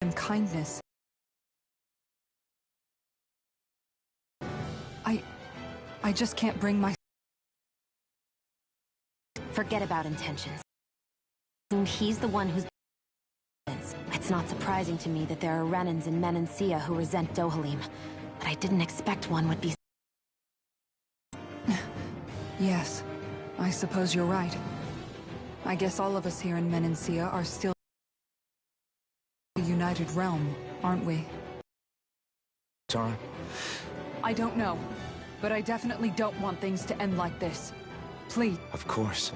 and kindness. I just can't bring my... Forget about intentions. He's the one who's... It's not surprising to me that there are Renans in Menancia who resent Dohalim, but I didn't expect one would be... Yes, I suppose you're right. I guess all of us here in Menancia are still a united realm, aren't we? Tara? I don't know, but I definitely don't want things to end like this. Please. Of course.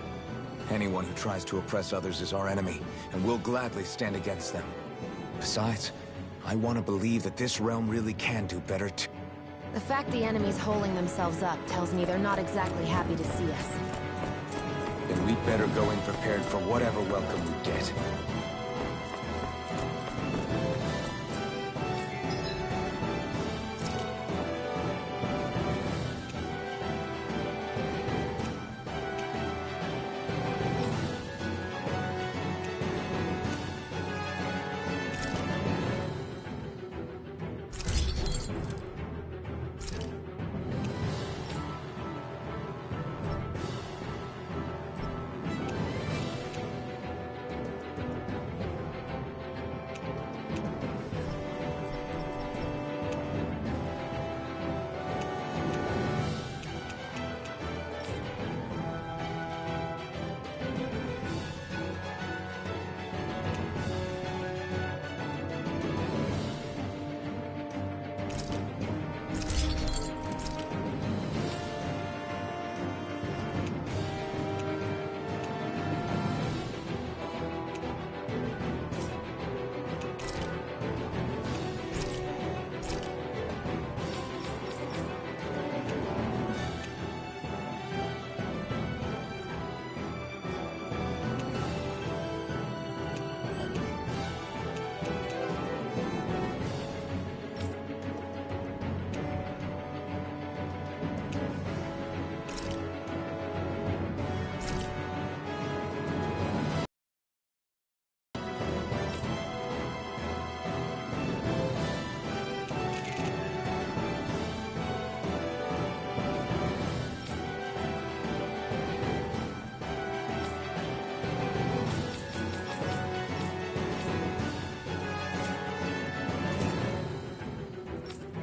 Anyone who tries to oppress others is our enemy, and we'll gladly stand against them. Besides, I want to believe that this realm really can do better too. The fact the enemy's holding themselves up tells me they're not exactly happy to see us. Then we'd better go in prepared for whatever welcome we get.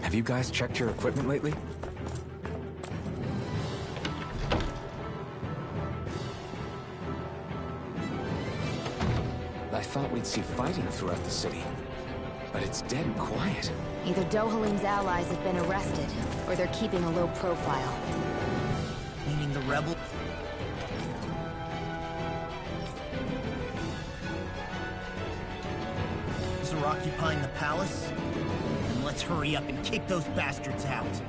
Have you guys checked your equipment lately? I thought we'd see fighting throughout the city, but it's dead quiet. Either Dohalim's allies have been arrested, or they're keeping a low profile. Meaning the rebel? Are occupying the palace? Then let's hurry up and kick those bastards out.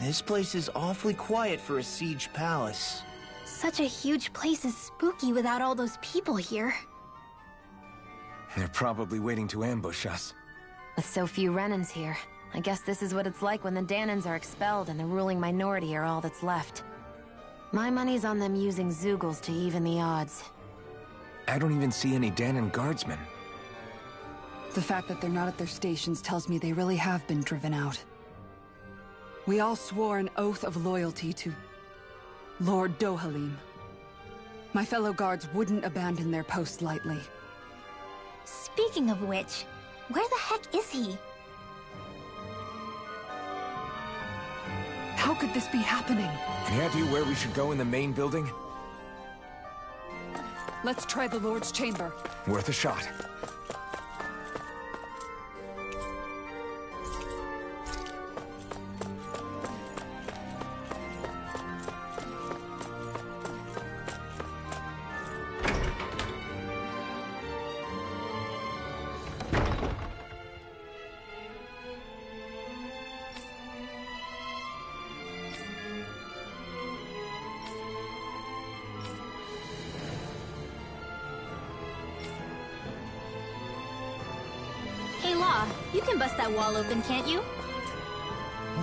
This place is awfully quiet for a siege palace. Such a huge place is spooky without all those people here. They're probably waiting to ambush us. With so few Renans here, I guess this is what it's like when the Danans are expelled and the ruling minority are all that's left. My money's on them using Zeugles to even the odds. I don't even see any Danan guardsmen. The fact that they're not at their stations tells me they really have been driven out. We all swore an oath of loyalty to Lord Dohalim. My fellow guards wouldn't abandon their post lightly. Speaking of which, where the heck is he? How could this be happening? Any idea where we should go in the main building? Let's try the Lord's chamber. Worth a shot. Hey Law, you can bust that wall open, can't you?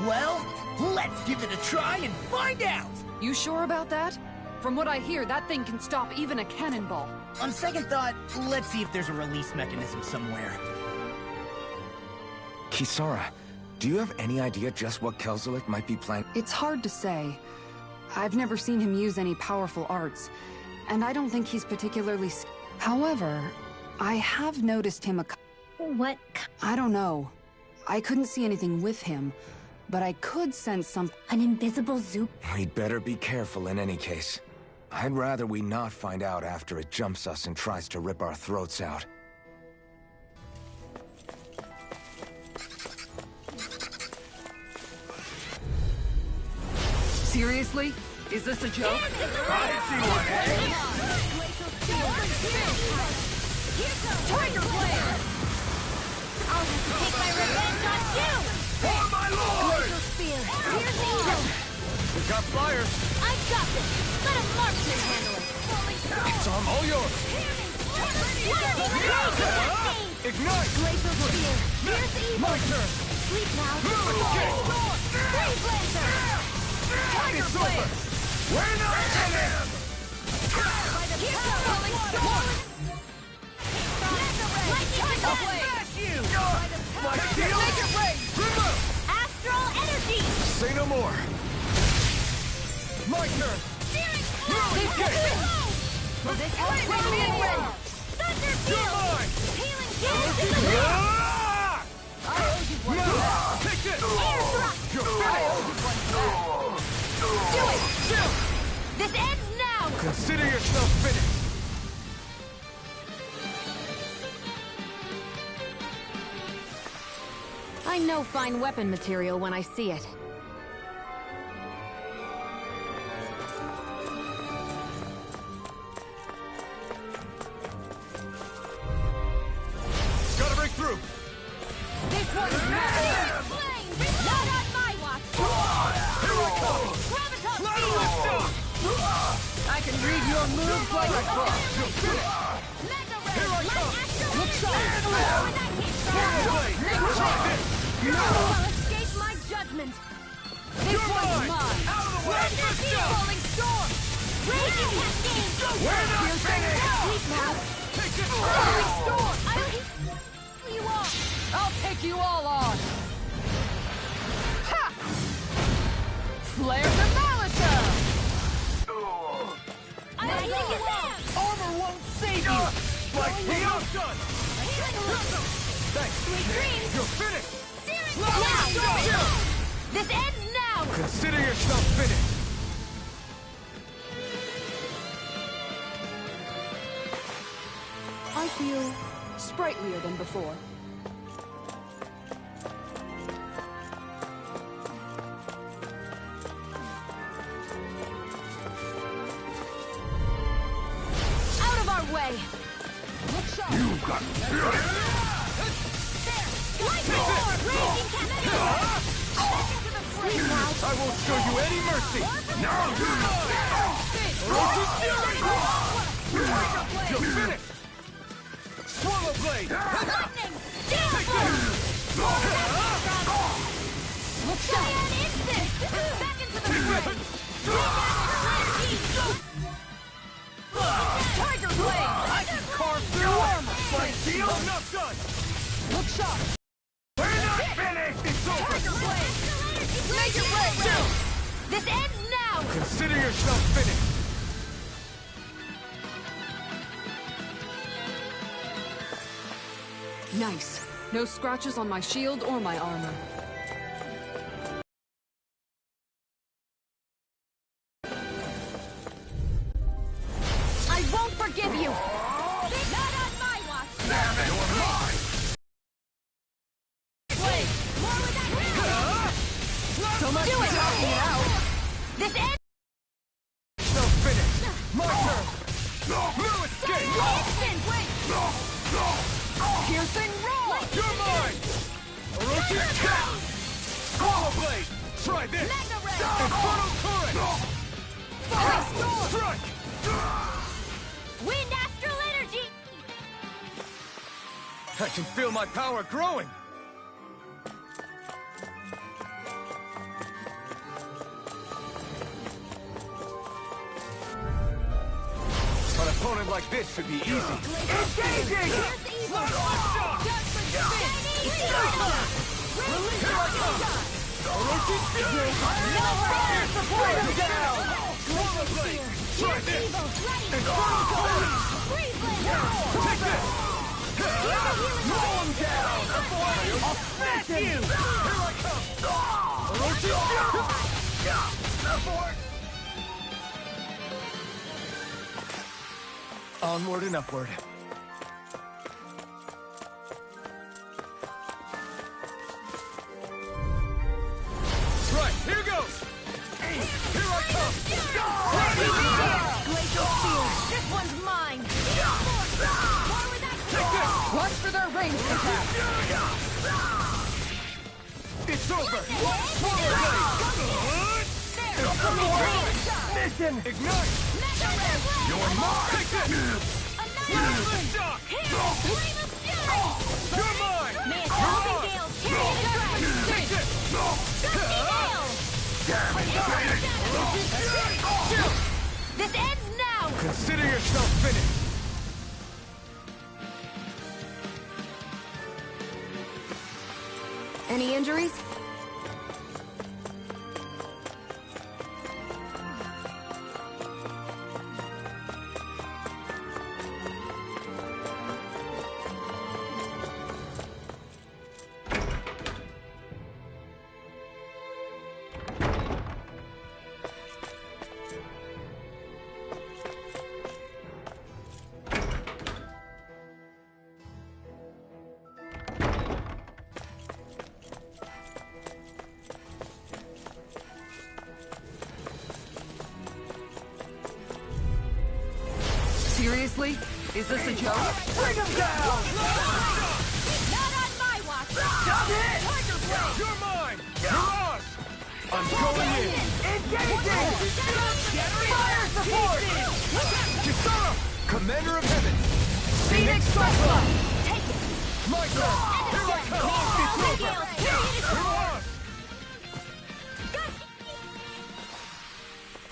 Well, let's give it a try and find out! You sure about that? From what I hear, that thing can stop even a cannonball. On second thought, let's see if there's a release mechanism somewhere. Kisara, do you have any idea just what Kelzelik might be planning? It's hard to say. I've never seen him use any powerful arts, and I don't think he's particularly However, I have noticed him What? I don't know. I couldn't see anything with him, but I could sense something. An invisible Zoop? We'd better be careful in any case. I'd rather we not find out after it jumps us and tries to rip our throats out. Seriously? Is this a joke? Tiger Blade! I'll have to take my revenge on you! For my lord! Glacial Spear! Here's Angel! We've got flyers! I've got this! Let a marksman handle it! It's all yours! Ignite! Glacial Spear! Here's Evil! My turn! Sleep now! Freeze Lancer! Tiger Blade! We're not in him! Here's the Rolling Storm! Lightning Blade! My shield! Remove! Astral Energy! Say no more! My turn! Steering Leap gate! This helps bring me in! Thunder Field! Healing Gale in the wind! Take this! Air Thrust! Do it! This ends now! Consider yourself finished! I know fine weapon material when I see it. Gotta break through! This one's mine! Not on my watch! Here I come! Graviton Lateral stop! I can read your moves like a book. Mega Here I Ray! come! Astral Look sharp! You will escape my judgment! This one's mine. Out of the way! Let's go! Falling Storm! Raging Cascade! We're not finished! Sleep now! Take it! Falling Storm! You all! I'll take you all on. Ha! Flare the Malata! I'll take you all! Armor won't save you! Like heal! Done! Thanks! Sweet dreams! You're finished! Now! This ends now! Consider yourself finished! I feel sprightlier than before. Out of our way! You got Lightning Orb! Raging Cascade! Please now. I won't show you any mercy! No! You're finished! Swallow blade! Lightning! Take this! Look shot! Instant! Back into the fray! Tiger blade! I can carve through armor! My shield? I'm not done! Look shot! We're not finished! It's over! Tiger blade! Make it break! This ends now! Consider yourself finished! Nice. No scratches on my shield or my armor. I won't forgive you! Not on my watch! Damn it! You're mine! Blade! More with that hammer! So much Do for it! talking it out! This ends... Self finished! My turn! No escape! Instant! Wait! Piercing roar! You're mine! Orochi Cat! Swallow blade! Try this! Mega ray! Infernal current! Fire storm! Strike! Wind astral energy! I can feel my power growing! An opponent like this should be easy. Engaging! Orochi Fury! Bring him down! Swallow blade! Try this! Infernal current! Take this! Roll him down! I'll smash you! Here I come! Orochi Fury! Onward and upward. Right, here goes! Here I come! Glacial Spear! This one's mine! Take this! Watch for their ranged attack! It's over! Swallow blade! Mission! Ignite! You're mine! Take this! Flame shock! You're mine! You're on! Take this! This ends now! Consider yourself finished! Any injuries? Seriously? Is this a joke? Bring him down! Not on my watch! Stop it! You're mine! You're ours! I'm going in! Engaging! Fire support! Kisara! Commander of Heaven! Phoenix Cyclone! Take it! My turn! Here I come! It's over! You're ours!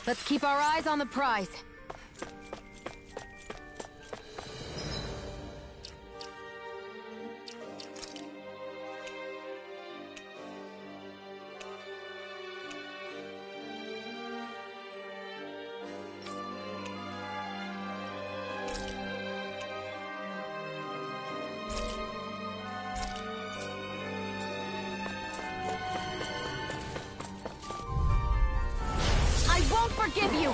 Let's keep our eyes on the prize. I won't forgive you!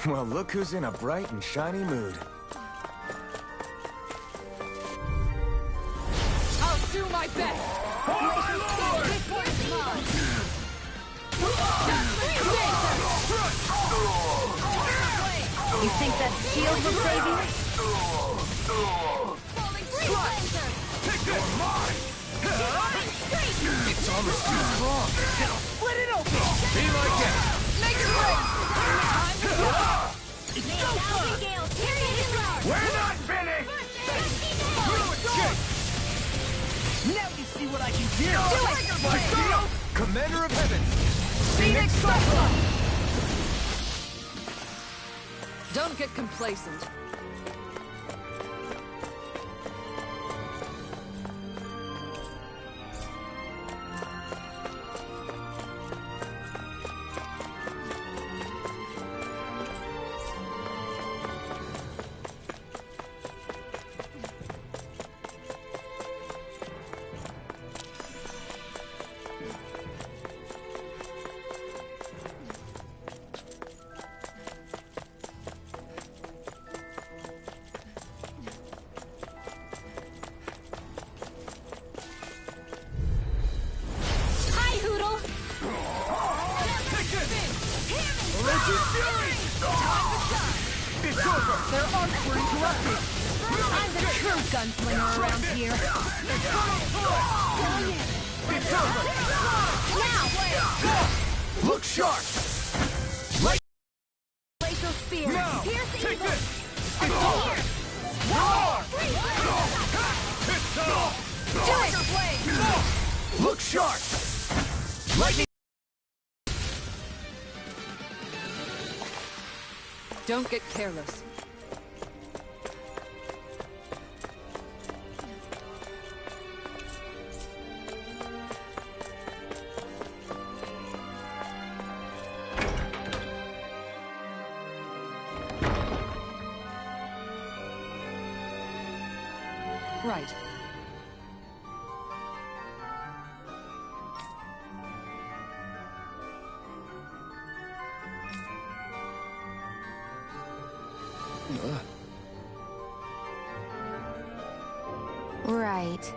Well, look who's in a bright and shiny mood. I'll do my best! This one's mine! You think that shield will save you? It's almost too strong. Split it open! Be like that. Make it break! It's go time! We're not finished! Now you see what I can do! Do it! Commander of Heavens! Phoenix Cyclone! Don't get complacent. Their arcs were interrupted. I'm the true gunslinger around here. Now! Look sharp! Light! Glacial spear. Now! Piercing Take evil. this! Here. Do it! Look sharp! Lightning! Don't get careless. Right. Right.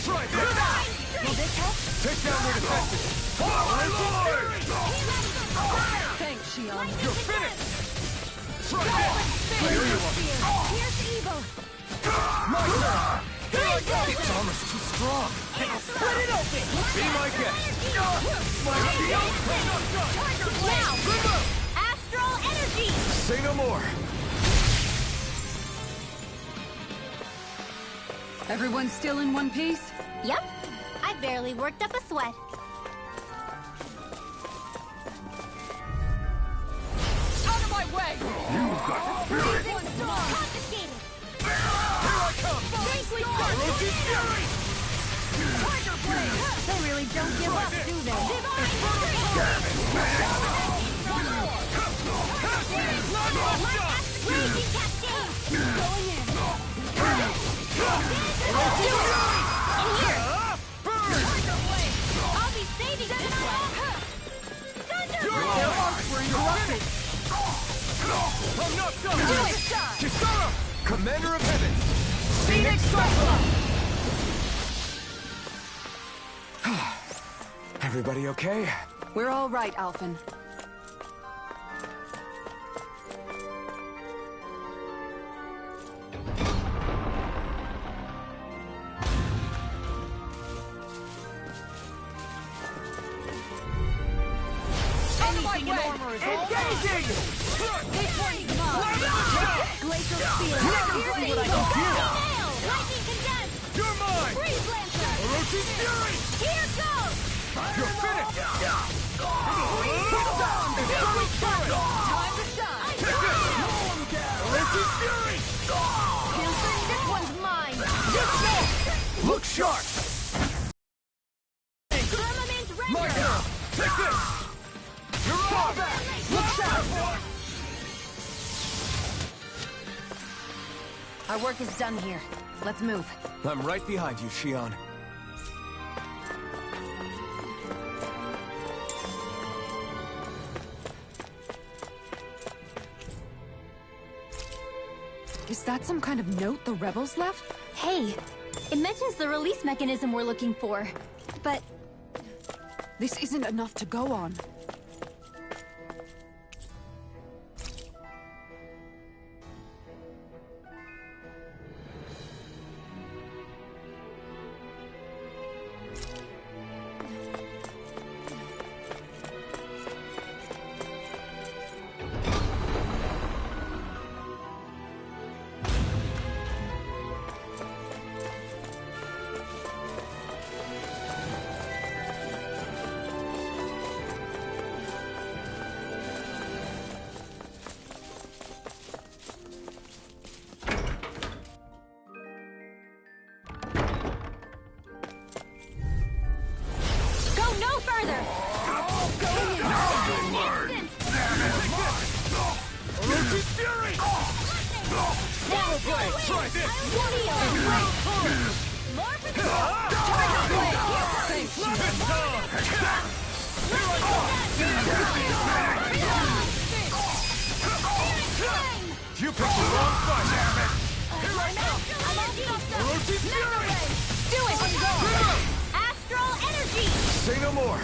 Try this! Will this help? Take down their defenses! Thanks, Shion. You're finished! Try this! I owe you one. Here's evil! My turn! Its armor's too strong! Split it open! Be my guest! Now! Astral energy! Say no more! Everyone still in one piece? Yep. I barely worked up a sweat. Out of my way! Confiscated! Here I come! Vanquish Orochi Fury! Tiger Blade! They really don't give up, do they? Raging Cascade! Going in! I'll be saving tonight! Thunder Blade! I'm not done! Kisara! Commander of Heaven! Phoenix Cyclone! Everybody okay? We're all right, Alphen. Anything in armor is all Engaging! This one's mine! Glacial Spear! See what I can do! Nail! Lightning Condensed! You're mine! Freeze Lancer! Orochi Fury! Here goes! You're finished! Time to shine! Take this! Orochi Fury! This one's mine! Look sharp! Firmament My Render! turn! Take this! You're on! Look sharp! Our work is done here. Let's move. I'm right behind you, Shion. Is that some kind of note the rebels left? Hey, it mentions the release mechanism we're looking for. But This isn't enough to go on. go no further! Orochi Fury! Power Blade! Try this! More Tiger Blade! You picked the wrong fight! Orochi Fury! Do it! Astral energy! Say no more!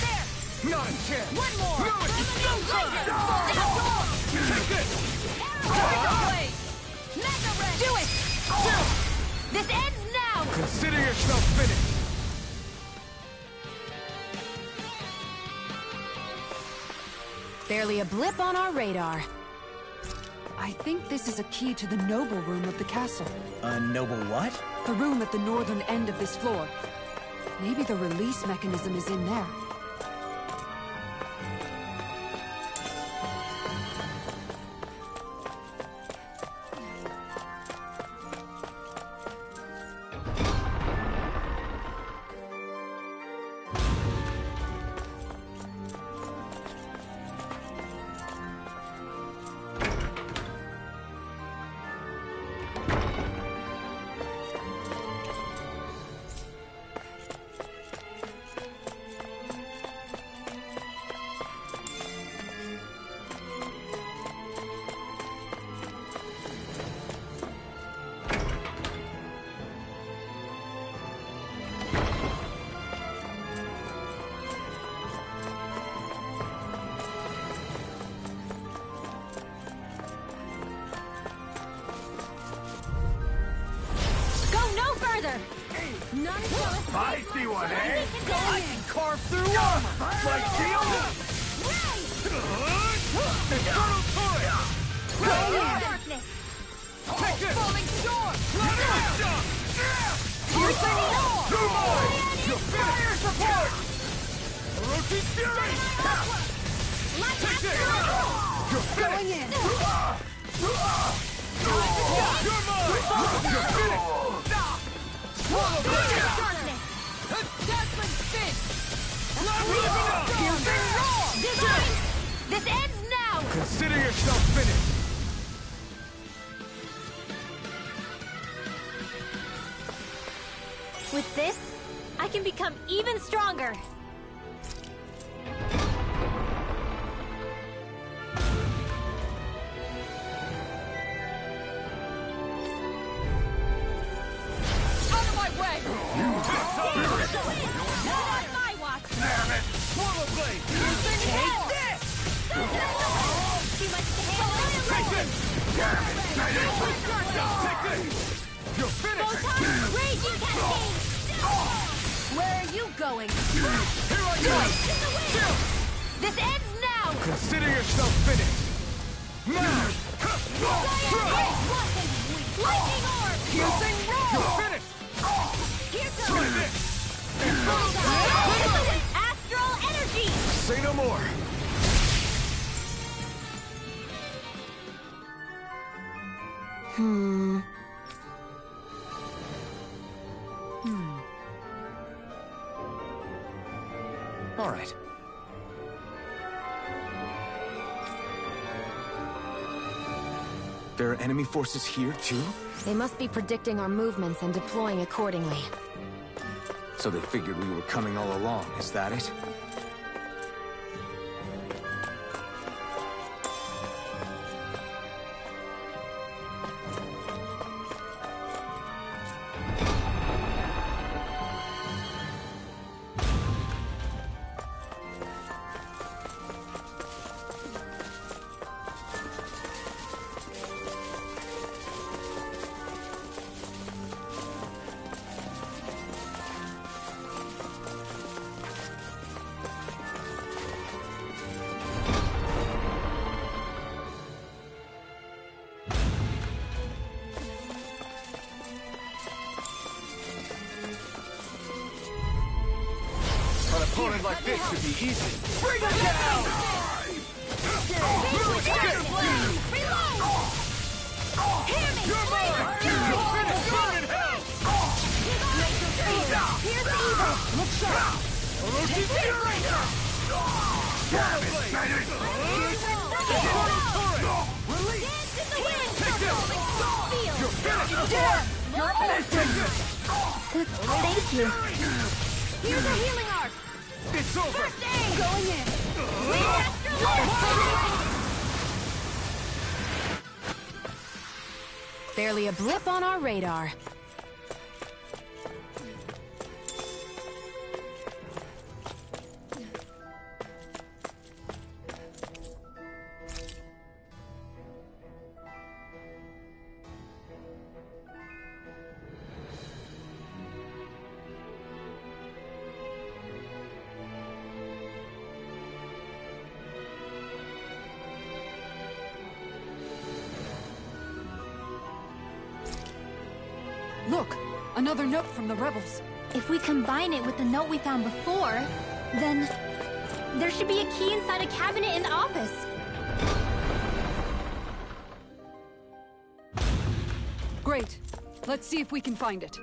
There! Not a chance! One more! No, it's no time! Take this! Tiger Blade! Mega Red! Do it! This ends now! Consider yourself finished! Barely a blip on our radar. I think this is a key to the noble room of the castle. A noble what? The room at the northern end of this floor. Maybe the release mechanism is in there. None shall escape I see one, eh? I can carve through armor! Like steel? Infernal Torrent! darkness! Take this! Falling storm! Piercing roar! Too much! Your fire support! Orochi Fury! Light Take this! after You're Going finished! in. You're mine! You're finished! Swallow blade! darkness! Dazzling spin! Piercing roar! Divine! This ends now! Consider yourself finished! With this, I can become even stronger! Out of my way! Not on my watch! Damn it! Swallow blade! Take this! Too much to handle! Take this! Damn it! Take this! You're finished! Photon raging cascade! Where are you going? Here I go! Chill! This ends now! Consider yourself finished! Now! Lightning orb! Piercing roar! You're finished! Here Try goes! this! Astral energy! Say no more. All right. There are enemy forces here, too? They must be predicting our movements and deploying accordingly. So they figured we were coming all along, is that it? An opponent like this should be easy. Bring it down! You're mine! You're finished! Burn in hell! Look sharp! Orochi Fury! Damn it! Dance in the wind! Take this! Feel! You're finished! You're almost Take this! Thank you. Here's a healing arc! It's over! First aid! Going in. Barely a blip on our radar. Look, another note from the rebels. If we combine it with the note we found before, then there should be a key inside a cabinet in the office. Great. Let's see if we can find it.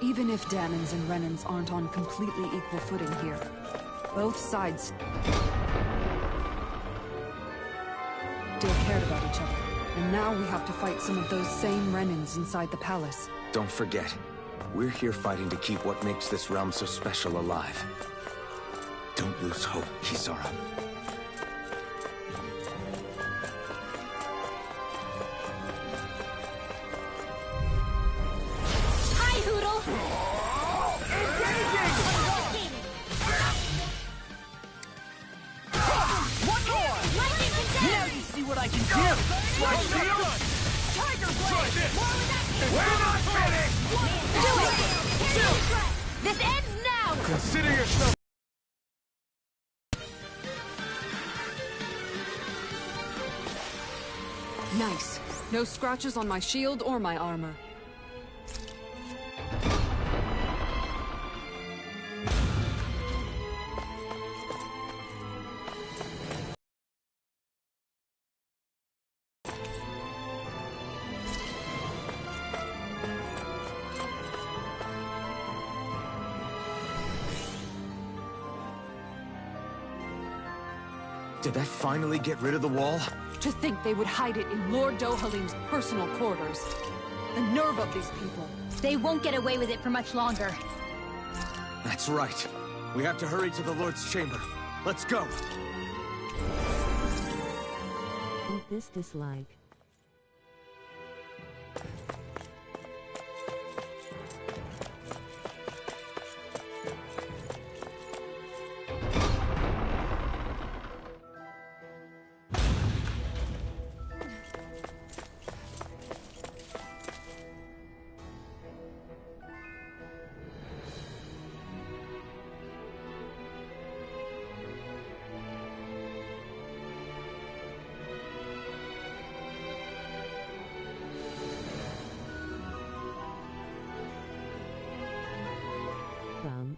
Even if Damon's and Renan's aren't on completely equal footing here, both sides still cared about Now we have to fight some of those same Renans inside the palace. Don't forget, we're here fighting to keep what makes this realm so special alive. Don't lose hope, Kisara. Hi, Hootle! One more! Lightning contender! Now you see what I can do! Right shield! Tiger Blade! We're not finished! Do it! This ends now! Consider yourself... Nice. No scratches on my shield or my armor. Did that finally get rid of the wall? To think they would hide it in Lord Dohalim's personal quarters. The nerve of these people. They won't get away with it for much longer. That's right. We have to hurry to the Lord's chamber. Let's go! Eat this dislike. Bum.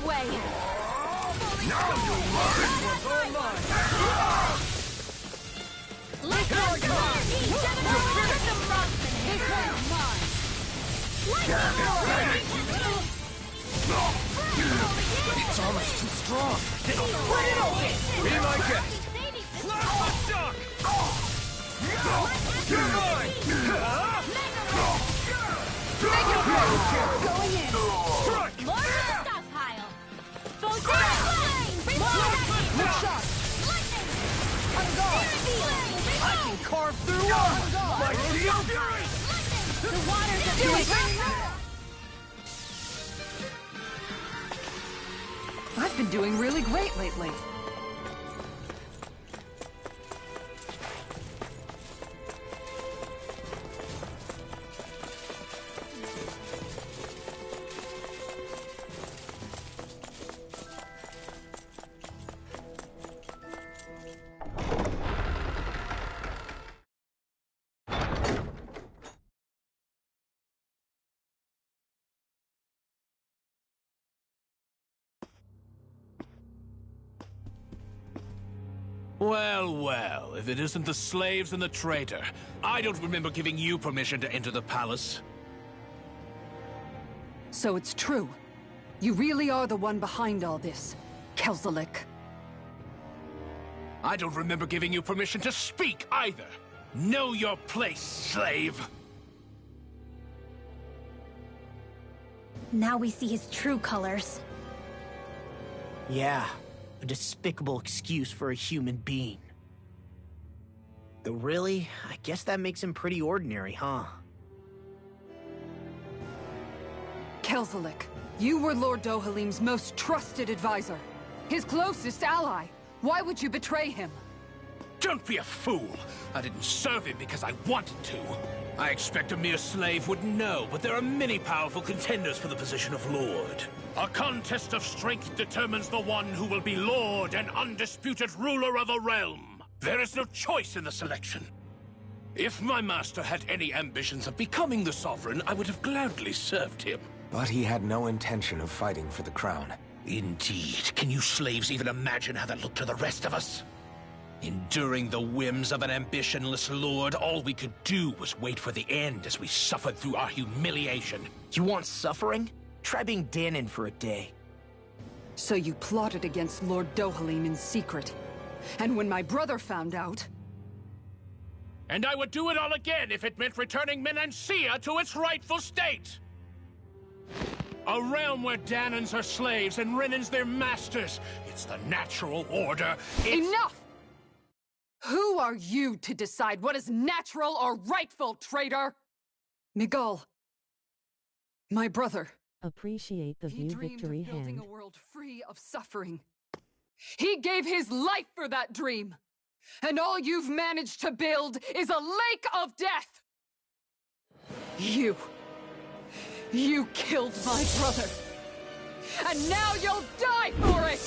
Way! Now you learn! Let go! It's almost too strong! Put it open! Be my guest! Let's duck! You're mine! Going in! Strike! More to the stockpile! Flame! Shot! Lightning! I can carve through one! My shield! The waters of do it! I've been doing really great lately. Well, well, if it isn't the slaves and the traitor. I don't remember giving you permission to enter the palace. So it's true. You really are the one behind all this, Kelzelik. I don't remember giving you permission to speak either. Know your place, slave. Now we see his true colors. Yeah, a despicable excuse for a human being. Though really, I guess that makes him pretty ordinary, huh? Kelzelik, you were Lord Dohalim's most trusted advisor. His closest ally. Why would you betray him? Don't be a fool! I didn't serve him because I wanted to. I expect a mere slave wouldn't know, but there are many powerful contenders for the position of Lord. A contest of strength determines the one who will be Lord and undisputed ruler of a realm. There is no choice in the selection. If my master had any ambitions of becoming the Sovereign, I would have gladly served him. But he had no intention of fighting for the crown. Indeed. Can you slaves even imagine how that looked to the rest of us? Enduring the whims of an ambitionless lord, all we could do was wait for the end as we suffered through our humiliation. You want suffering? Try being Dahnan for a day. So you plotted against Lord Dohalim in secret. And when my brother found out... And I would do it all again if it meant returning Menancia to its rightful state! A realm where Dahnans are slaves and Renans their masters. It's the natural order. Enough! Who are you to decide what is natural or rightful, traitor? Miguel. My brother. Appreciate the He view dreamed victory of building hand. a world free of suffering. He gave his life for that dream. And all you've managed to build is a lake of death! You killed my brother! And now you'll die for it!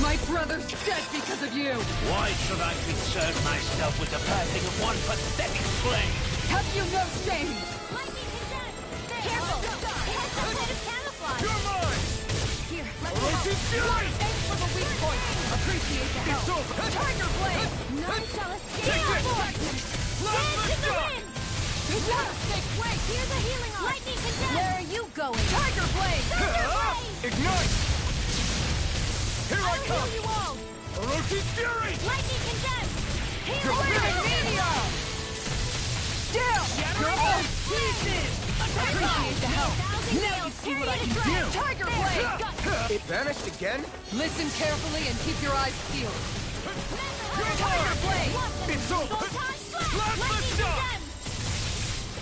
My brother's dead because of you! Why should I concern myself with the passing of one pathetic slave? Have you no shame? Careful! It has some kind of camouflage! You're mine! Here, let me Orochi's help! Fury! Aim for the weak point! Appreciate the help! It's over! Tiger Blade! None shall escape Take our this! force! Last Hand to lift the up! wind! You gotta stay quick! Here's a healing arm! Lightning condemned! Where are you going? Tiger Blade! Thunder Blade! Ignite! Here I I'll come! heal you all! Orochi's Fury! Lightning condemned! Heal Blade Meteor! Still! You're all pieces! Appreciate the help! Now you see what I can do! Tiger Blade! It vanished again? Listen carefully and keep your eyes peeled. Tiger Blade! It's over! Last lift shot!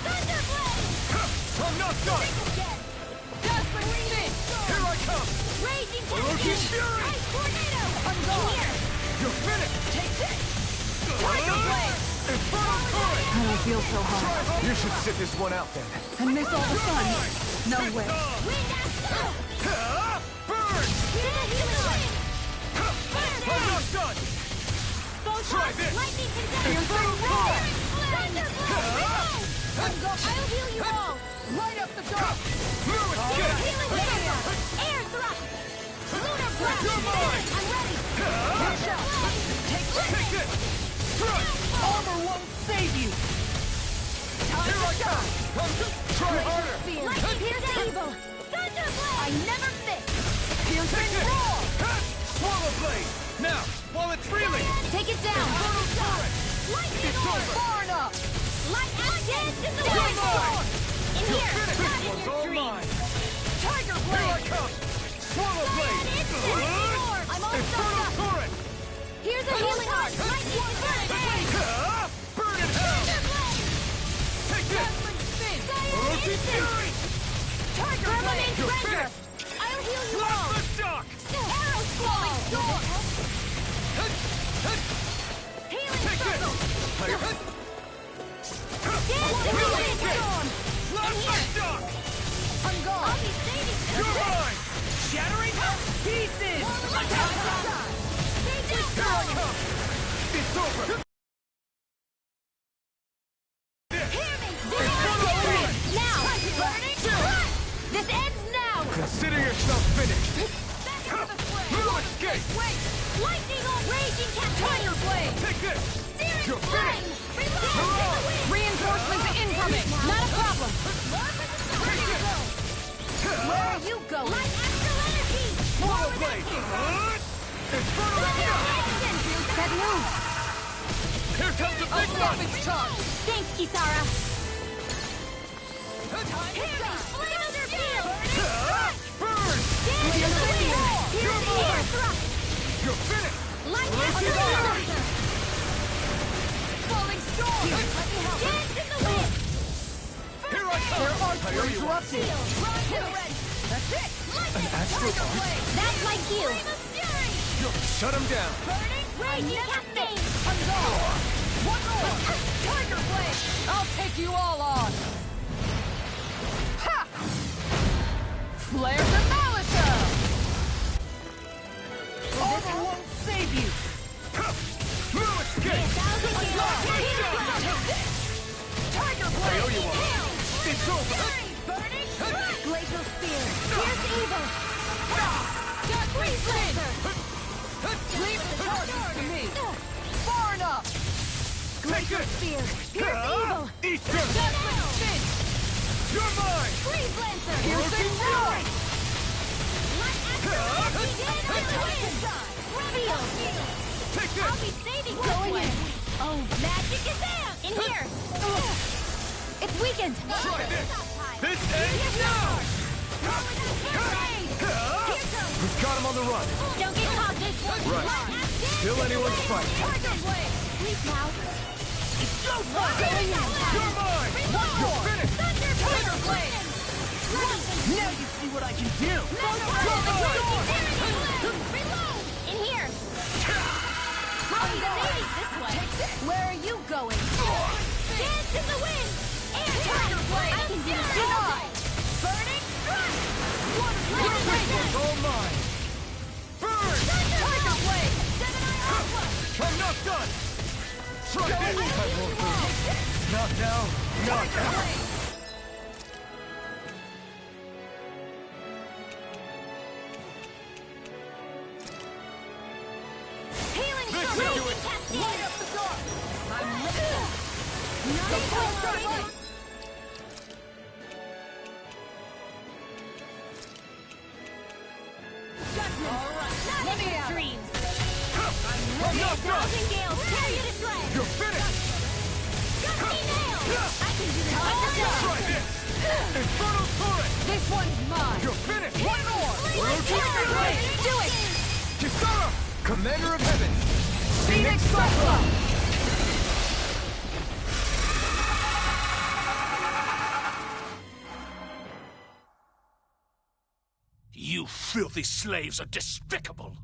Thunder Blade! I'm not done! Dazzling Spin! Here I come! Raging Orochi's Tempest! Fury! Ice Tornado! I'm gone. Here! You're finished! Take this! Tiger Blade! Infernal Current! I don't feel so hot. You should sit this one out then. And miss all the fun. No way. Wind Astral! Burn! Here's a healing arm! I'm not done! Try this! Lightning condemned! Infernal Current! Thunder Blade! I'll heal you all! Right up the door! Move it, Here's a kid! healing area! Air thrust! Lunar blast! You're mine! I'm ready! Take this! Thrust! Armor won't save you! Here I come! Try harder! Lightning piercing evil! Thunder Blade! I never miss! Piercing roar! Swallow Blade! Now, while it's reeling! Take it down! Infernal Current! Lightning It's orb! over! Far enough! Light dance in the You're wind! mine! In You're here! finished! Not This in one's your all dream! mine! Tiger Here I Blade! come! Swallow Blade! I'm all Infernal stuck up! Current! Here's a healing arm! Lightning condemned! Burn in hell! Thunder Blade! Take this! Spin! Orochi's Fury! Tiger Blade! You're Treasure! finished! I'll heal you Last all! lift shock! Arrow flowing storm! Healing Take this! circle! Here! Dance in the wind! Last lift shock! I'm gone! I'll be saving you! You're mine! Shattering pieces! over! Now! This ends now! Consider yourself finished! No escape! Wait! Lightning on raging Tiger Blade! Take this! Searing You're flame! finished! Reinforcements incoming! Not a problem! Where are you going? Light Astral Energy! Mono Blade! Infernal That move! Here comes the big one! Thanks, Kisara! Flame of their field! Burn! You're mine! You're finished! Light Astral Energy! Falling storm! Dance in the wind! Here I come! There are I owe you one. That's it! An astral arc? That's my cue! Shut him down! Raging Cascade! One more! Tiger Blade! I'll take you all on! Ha! Flares of Malisa! Over won't save you! No escape! Tiger I Blade! owe you one! It's over! Glacial Spear! Pierce Evil! Dark Breeze! Leave the charges to me! Far enough! Take this! Spear! Pierce Evil! Eat them! Spin! You're mine! Freeze Lancer! Piercing Roar! Light Reveal! Take I'll this! be saving going in! Oh, magic is out! In here! It's weakened! Try this! This ends now! We've got him on the run! Don't get caught this one! Right. Still anyone's fight. Tiger Blade! Sleep now! It's so fun! You're mine! You're finished! Tiger Blade! Now you see what I can do! Reload! In here! I'll be saving this one! Where are you going? Dance in the wind! Air Tiger Blade! I can do this! Burning Strike! It's all mine! Burn! Tiger Blade! I'm not done! Try this! I won't lose. Not now, not now! Healing This Storm! will do it. Light up the dark! I'm ready! Let me out! Dreams! I'm not done! Gales, Chariot of Dread! You're finished! Gusty Nail! I can do this! Try this! Infernal Torrent! This one's mine! You're finished! One more! Tiger Blade! Do it! Kisara! Commander of Heaven! Phoenix Cyclone! You filthy slaves are despicable!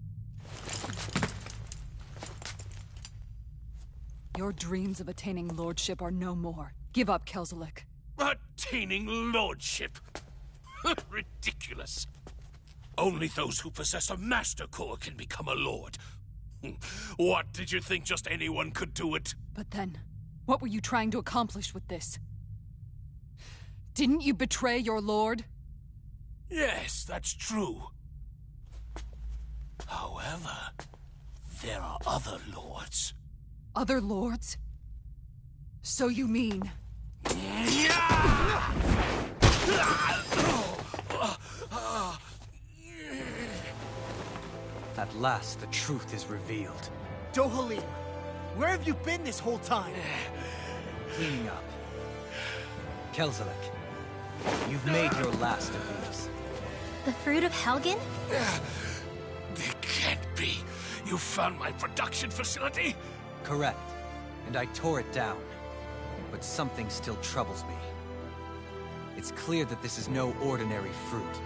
Your dreams of attaining lordship are no more. Give up, Kelzelik. Attaining lordship? Ridiculous. Only those who possess a master core can become a lord. What, did you think just anyone could do it? But then, what were you trying to accomplish with this? Didn't you betray your lord? Yes, that's true. However, there are other lords. Other lords? So you mean... At last, the truth is revealed. Dohalim, where have you been this whole time? Cleaning up. Kelzelik, you've made your last of these. The fruit of Helgen? It can't be. You found my production facility? Correct. And I tore it down. But something still troubles me. It's clear that this is no ordinary fruit.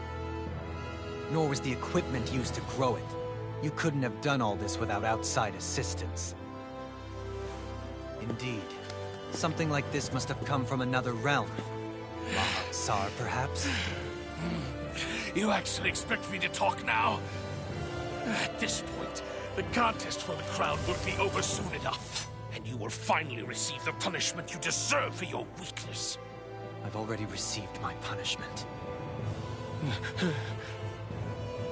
Nor was the equipment used to grow it. You couldn't have done all this without outside assistance. Indeed. Something like this must have come from another realm. Lahatsar, perhaps? You actually expect me to talk now? At this point, The contest for the crown will be over soon enough, and you will finally receive the punishment you deserve for your weakness. I've already received my punishment.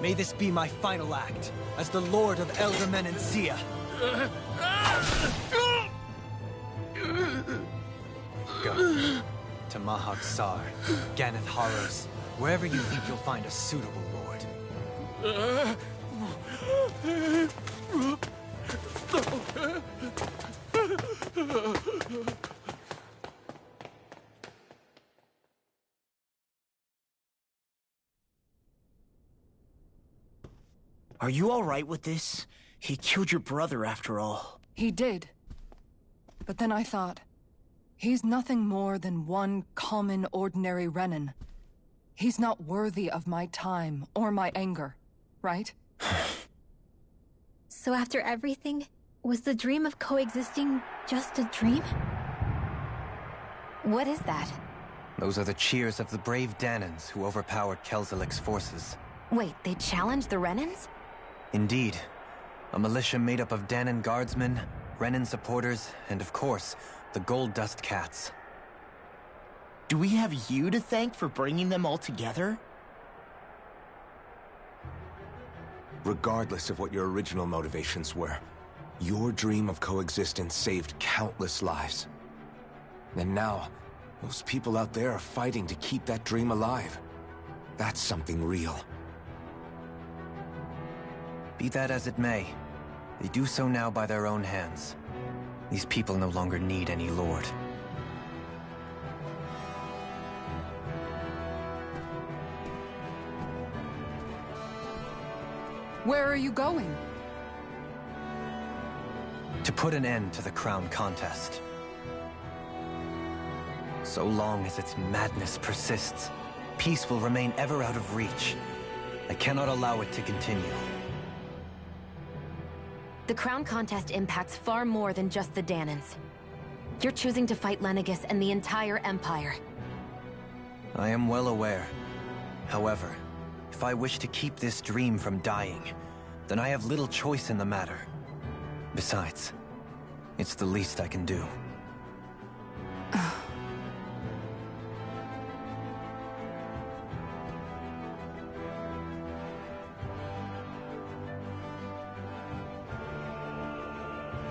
May this be my final act as the Lord of Elder Menancia. Go to Mahag Sar, Ganeth Haros, wherever you think you'll find a suitable lord. Are you all right with this? He killed your brother after all. He did. But then I thought, he's nothing more than one common, ordinary Renan. He's not worthy of my time or my anger, right? So after everything, was the dream of coexisting just a dream? What is that? Those are the cheers of the brave Danans who overpowered Kelzelik's forces. Wait, they challenged the Renans? Indeed. A militia made up of Danan guardsmen, Renan supporters, and of course, the Gold Dust Cats. Do we have you to thank for bringing them all together? Regardless of what your original motivations were, your dream of coexistence saved countless lives. And now, those people out there are fighting to keep that dream alive. That's something real. Be that as it may, they do so now by their own hands. These people no longer need any lord. Where are you going? To put an end to the crown contest. So long as its madness persists, peace will remain ever out of reach. I cannot allow it to continue. The crown contest impacts far more than just the Danans. You're choosing to fight Lenegis and the entire Empire. I am well aware. However, if I wish to keep this dream from dying, then I have little choice in the matter. Besides, it's the least I can do.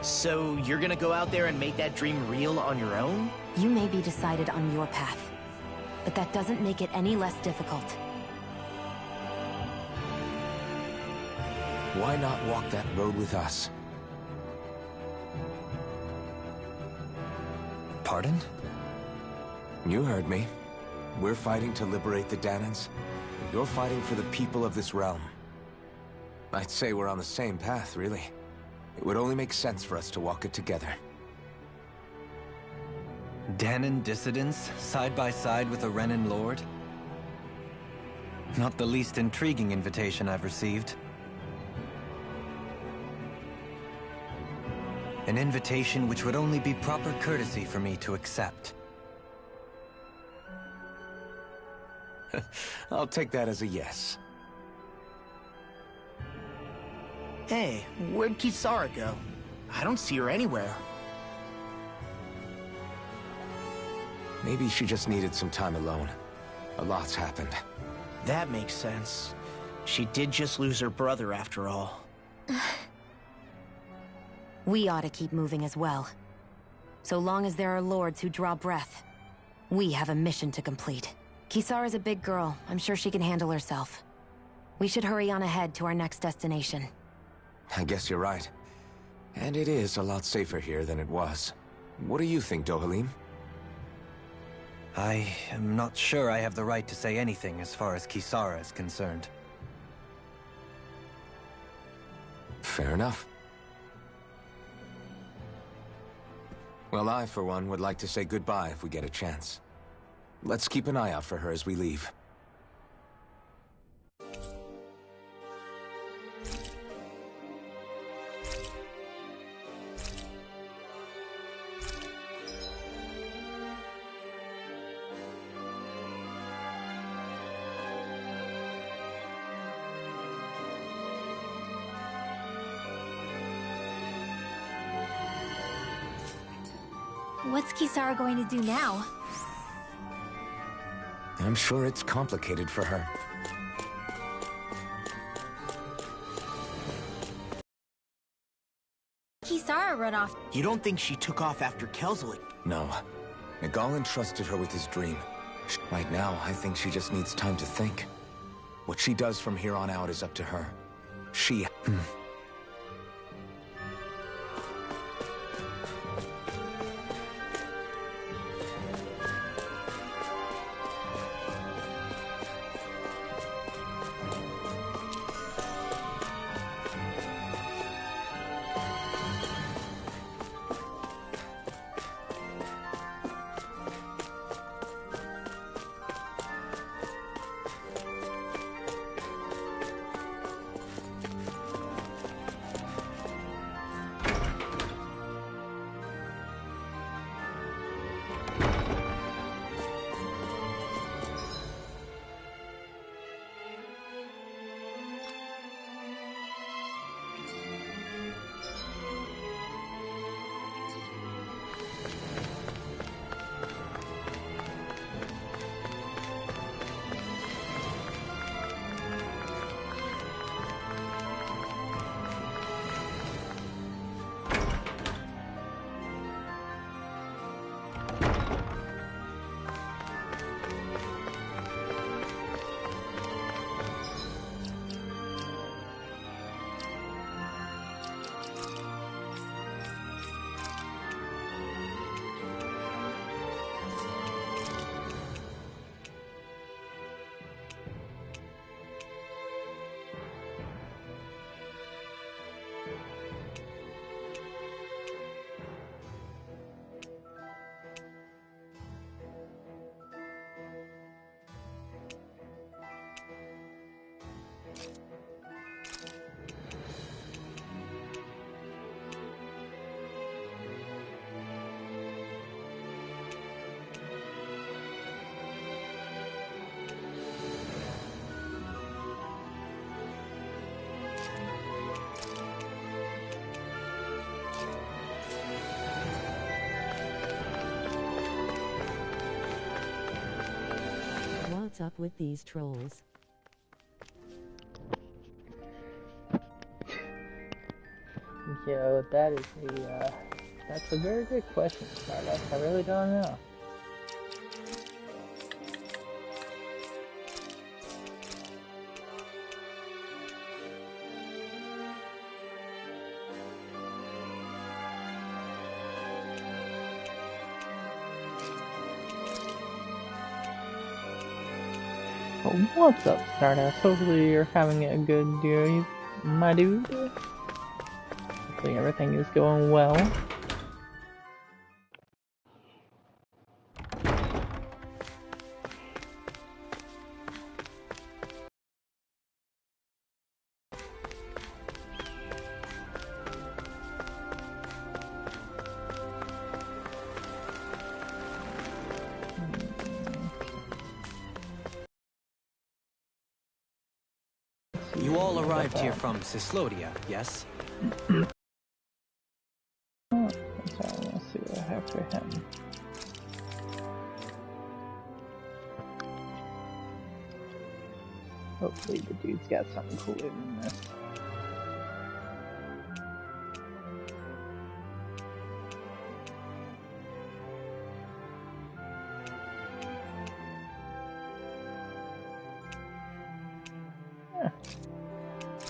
So you're gonna go out there and make that dream real on your own? You may be decided on your path, but that doesn't make it any less difficult. Why not walk that road with us? Pardon? You heard me. We're fighting to liberate the Danans, and you're fighting for the people of this realm. I'd say we're on the same path, really. It would only make sense for us to walk it together. Danan dissidents, side by side with a Renan lord? Not the least intriguing invitation I've received. An invitation which would only be proper courtesy for me to accept. I'll take that as a yes. Hey, where'd Kisara go? I don't see her anywhere. Maybe she just needed some time alone. A lot's happened. That makes sense. She did just lose her brother after all. We ought to keep moving as well. So long as there are lords who draw breath, we have a mission to complete. Kisara's a big girl. I'm sure she can handle herself. We should hurry on ahead to our next destination. I guess you're right. And it is a lot safer here than it was. What do you think, Dohalim? I am not sure I have the right to say anything as far as Kisara is concerned. Fair enough. Well, I, for one, would like to say goodbye if we get a chance. Let's keep an eye out for her as we leave. What's Kisara going to do now? I'm sure it's complicated for her. Kisara run off. You don't think she took off after Kelzalik? No. Nagal entrusted her with his dream. Right now, I think she just needs time to think. What she does from here on out is up to her. She... What's up with these trolls? Yo, that's a very good question, Stardust. I really don't know. But what's up, Stardust? Hopefully you're having a good day, my dude. Hopefully everything is going well. You all arrived here from Cyslodia, yes? Sorry, let's see what I have for him. Hopefully the dude's got something cooler than this.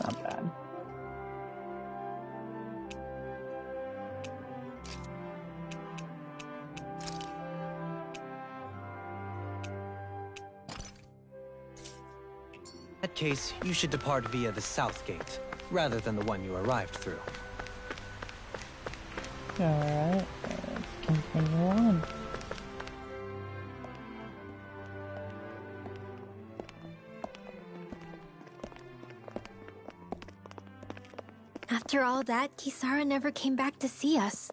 Not bad. In that case, you should depart via the south gate, rather than the one you arrived through. Alright, let's continue on. After all that, Kisara never came back to see us.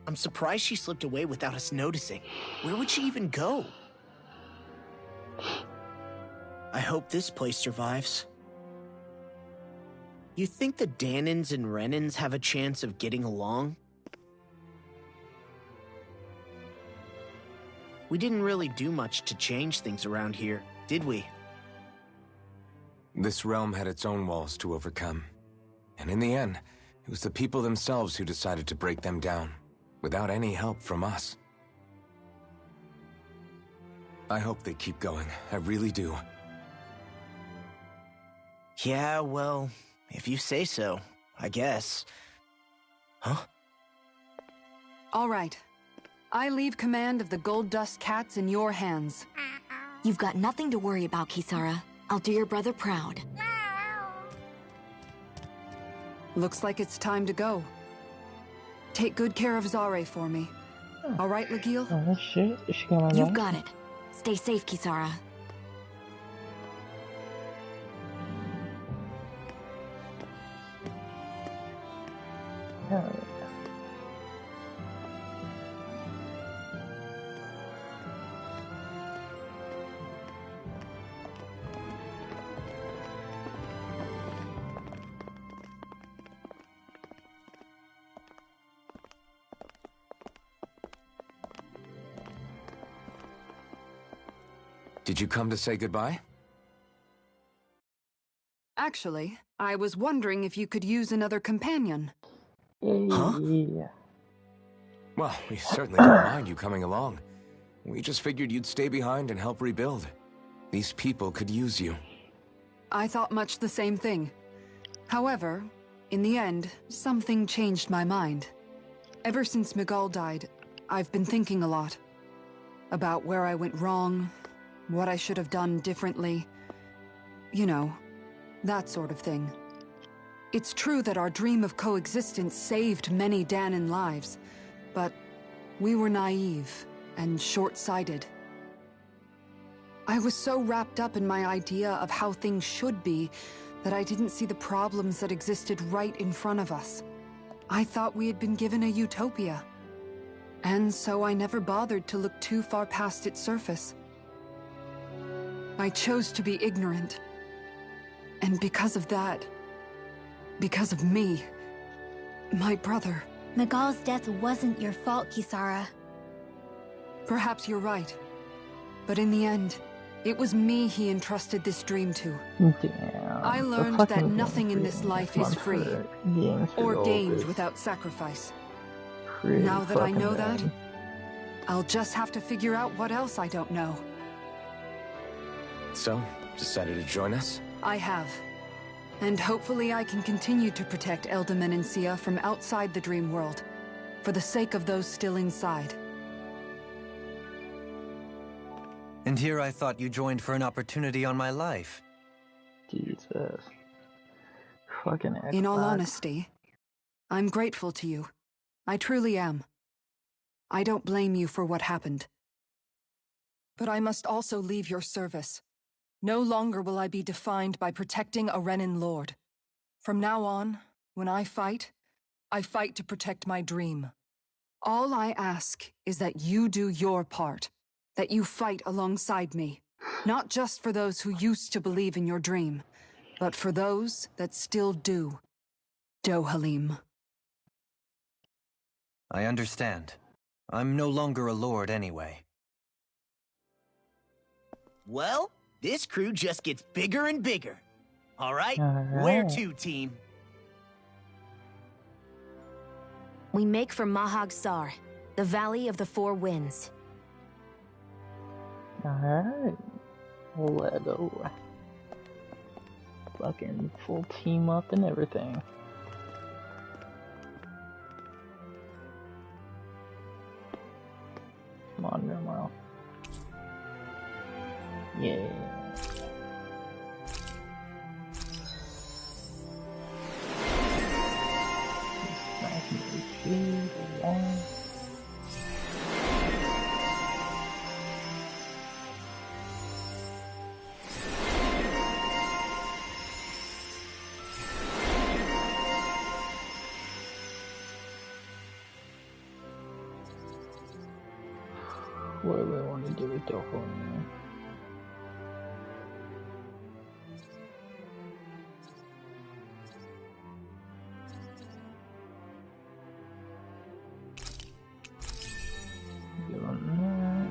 I'm surprised she slipped away without us noticing. Where would she even go? I hope this place survives. You think the Dahnans and Renans have a chance of getting along? We didn't really do much to change things around here, did we? This realm had its own walls to overcome. And in the end, it was the people themselves who decided to break them down, without any help from us. I hope they keep going. I really do. Yeah, well, if you say so, I guess. Huh? All right. I leave command of the Gold Dust Cats in your hands. You've got nothing to worry about, Kisara. I'll do your brother proud. Looks like it's time to go. Take good care of Zare for me. All right, Lagiel? Oh shit, is she got my You've back? got it. Stay safe, Kisara. Yeah. Did you come to say goodbye? Actually, I was wondering if you could use another companion. Huh? Yeah. Well, we certainly don't mind you coming along. We just figured you'd stay behind and help rebuild. These people could use you. I thought much the same thing. However, in the end, something changed my mind. Ever since Miguel died, I've been thinking a lot. About where I went wrong, what I should have done differently. You know, that sort of thing. It's true that our dream of coexistence saved many Dahnan lives, but we were naive and short-sighted. I was so wrapped up in my idea of how things should be that I didn't see the problems that existed right in front of us. I thought we had been given a utopia. And so I never bothered to look too far past its surface. I chose to be ignorant. And because of that, because of me, my brother... Miguel's death wasn't your fault, Kisara. Perhaps you're right. But in the end, it was me he entrusted this dream to. Damn. I learned that nothing in this life is free, or gained without sacrifice. Now that I know that, I'll just have to figure out what else I don't know. So, decided to join us? I have. And hopefully I can continue to protect Elde Menancia from outside the dream world, for the sake of those still inside. And here I thought you joined for an opportunity on my life. Jesus. Fucking Xbox. In all honesty, I'm grateful to you. I truly am. I don't blame you for what happened. But I must also leave your service. No longer will I be defined by protecting a Renan Lord. From now on, when I fight to protect my dream. All I ask is that you do your part, that you fight alongside me, not just for those who used to believe in your dream, but for those that still do. Dohalim. I understand. I'm no longer a lord anyway. Well, this crew just gets bigger and bigger. All right, Alright. where to, team? We make for Mahag Sar, the Valley of the Four Winds. Alright. Let go. Fucking full team up and everything. Come on, Grimwell. Yeah. What do we want to do with Dohalim? Give him that.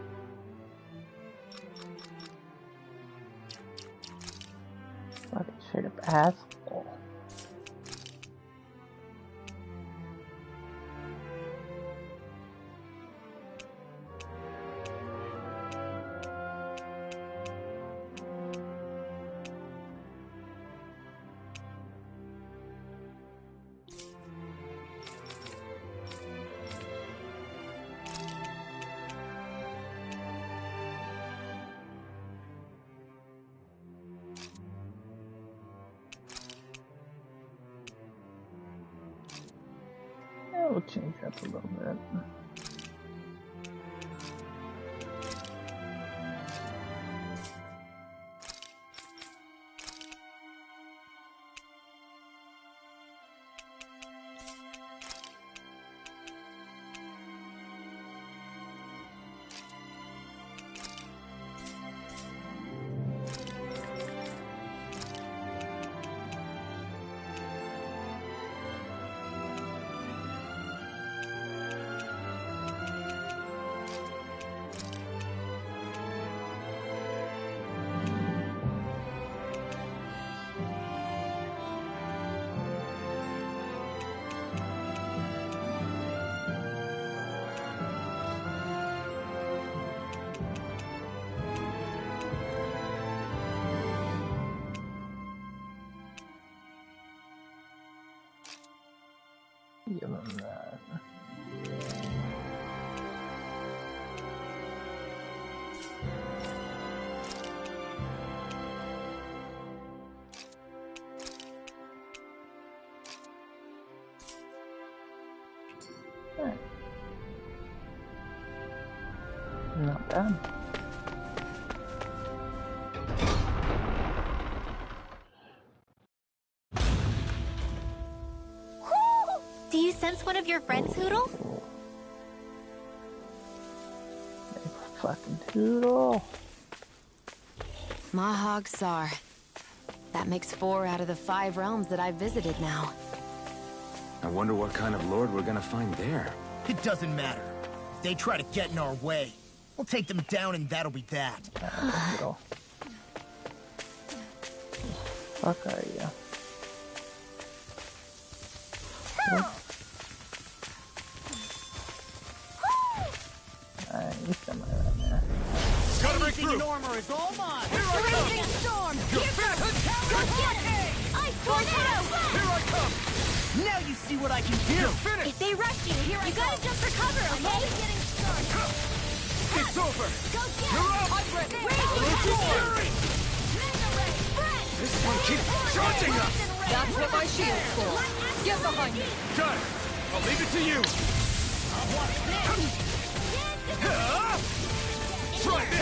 Straight up asshole. We'll change up a little bit. Give him that. Right. Not bad. Do you sense one of your friends, Hootle? Fucking Hootle. Mahag Saar. That makes 4 out of the 5 realms that I've visited now. I wonder what kind of lord we're gonna find there. It doesn't matter. If they try to get in our way, we'll take them down and that'll be that. Hootle. Fuck are you? You somewhere around there. Gotta break through. Armor is all mine. Here I come. Storm. You're Go get him! Ice tornado! Here I come. Now you see what I can do. You're finished. If they rush you, you gotta jump for cover, okay? Getting started. It's over. Go get him! You're up. I'm ready. Fury! Mega Ray! Fred! This one keeps charging us. That's what my shield's for. Get behind me. Done. I'll leave it to you. Try this!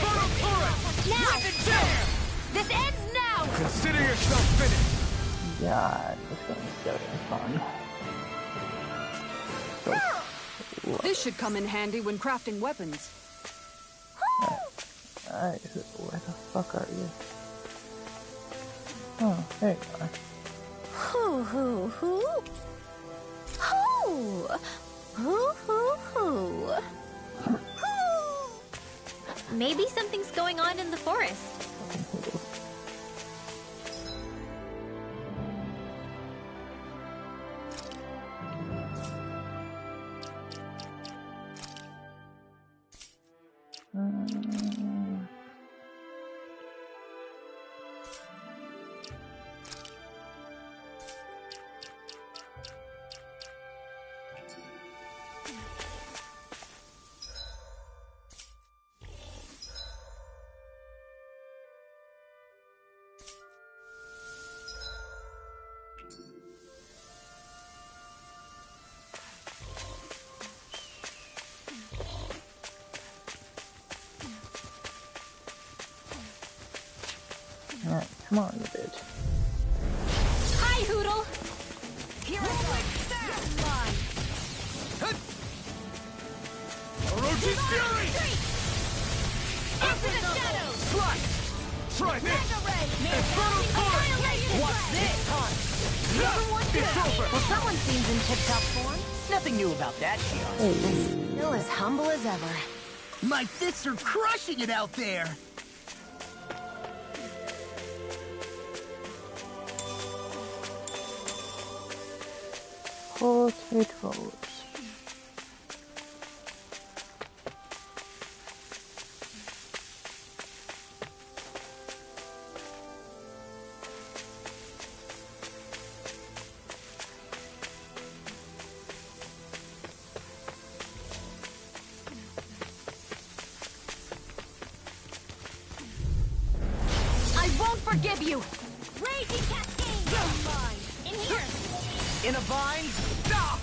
Photo turret! Now! Jam! This ends now! Consider yourself finished! God, this game is so fun. So, This should come in handy when crafting weapons. alright, where the fuck are you? Oh, there you are. Hoo hoo hoo. Hoo. Hoo hoo hoo. Maybe something's going on in the forest. Alright, come on, you bitch. Hi, Hootle! Here I go. Orochi's Fury! Into the shadows! Slice! Try this! Mega Ray! Infernal Torrent! What's this time? It's over! Well, someone seems in tip-top form. Nothing new about that, Shion. And still as humble as ever. My fists are crushing it out there. Potatoes. I won't forgive you! Raging Cascade! You're mine! In here! In a bind?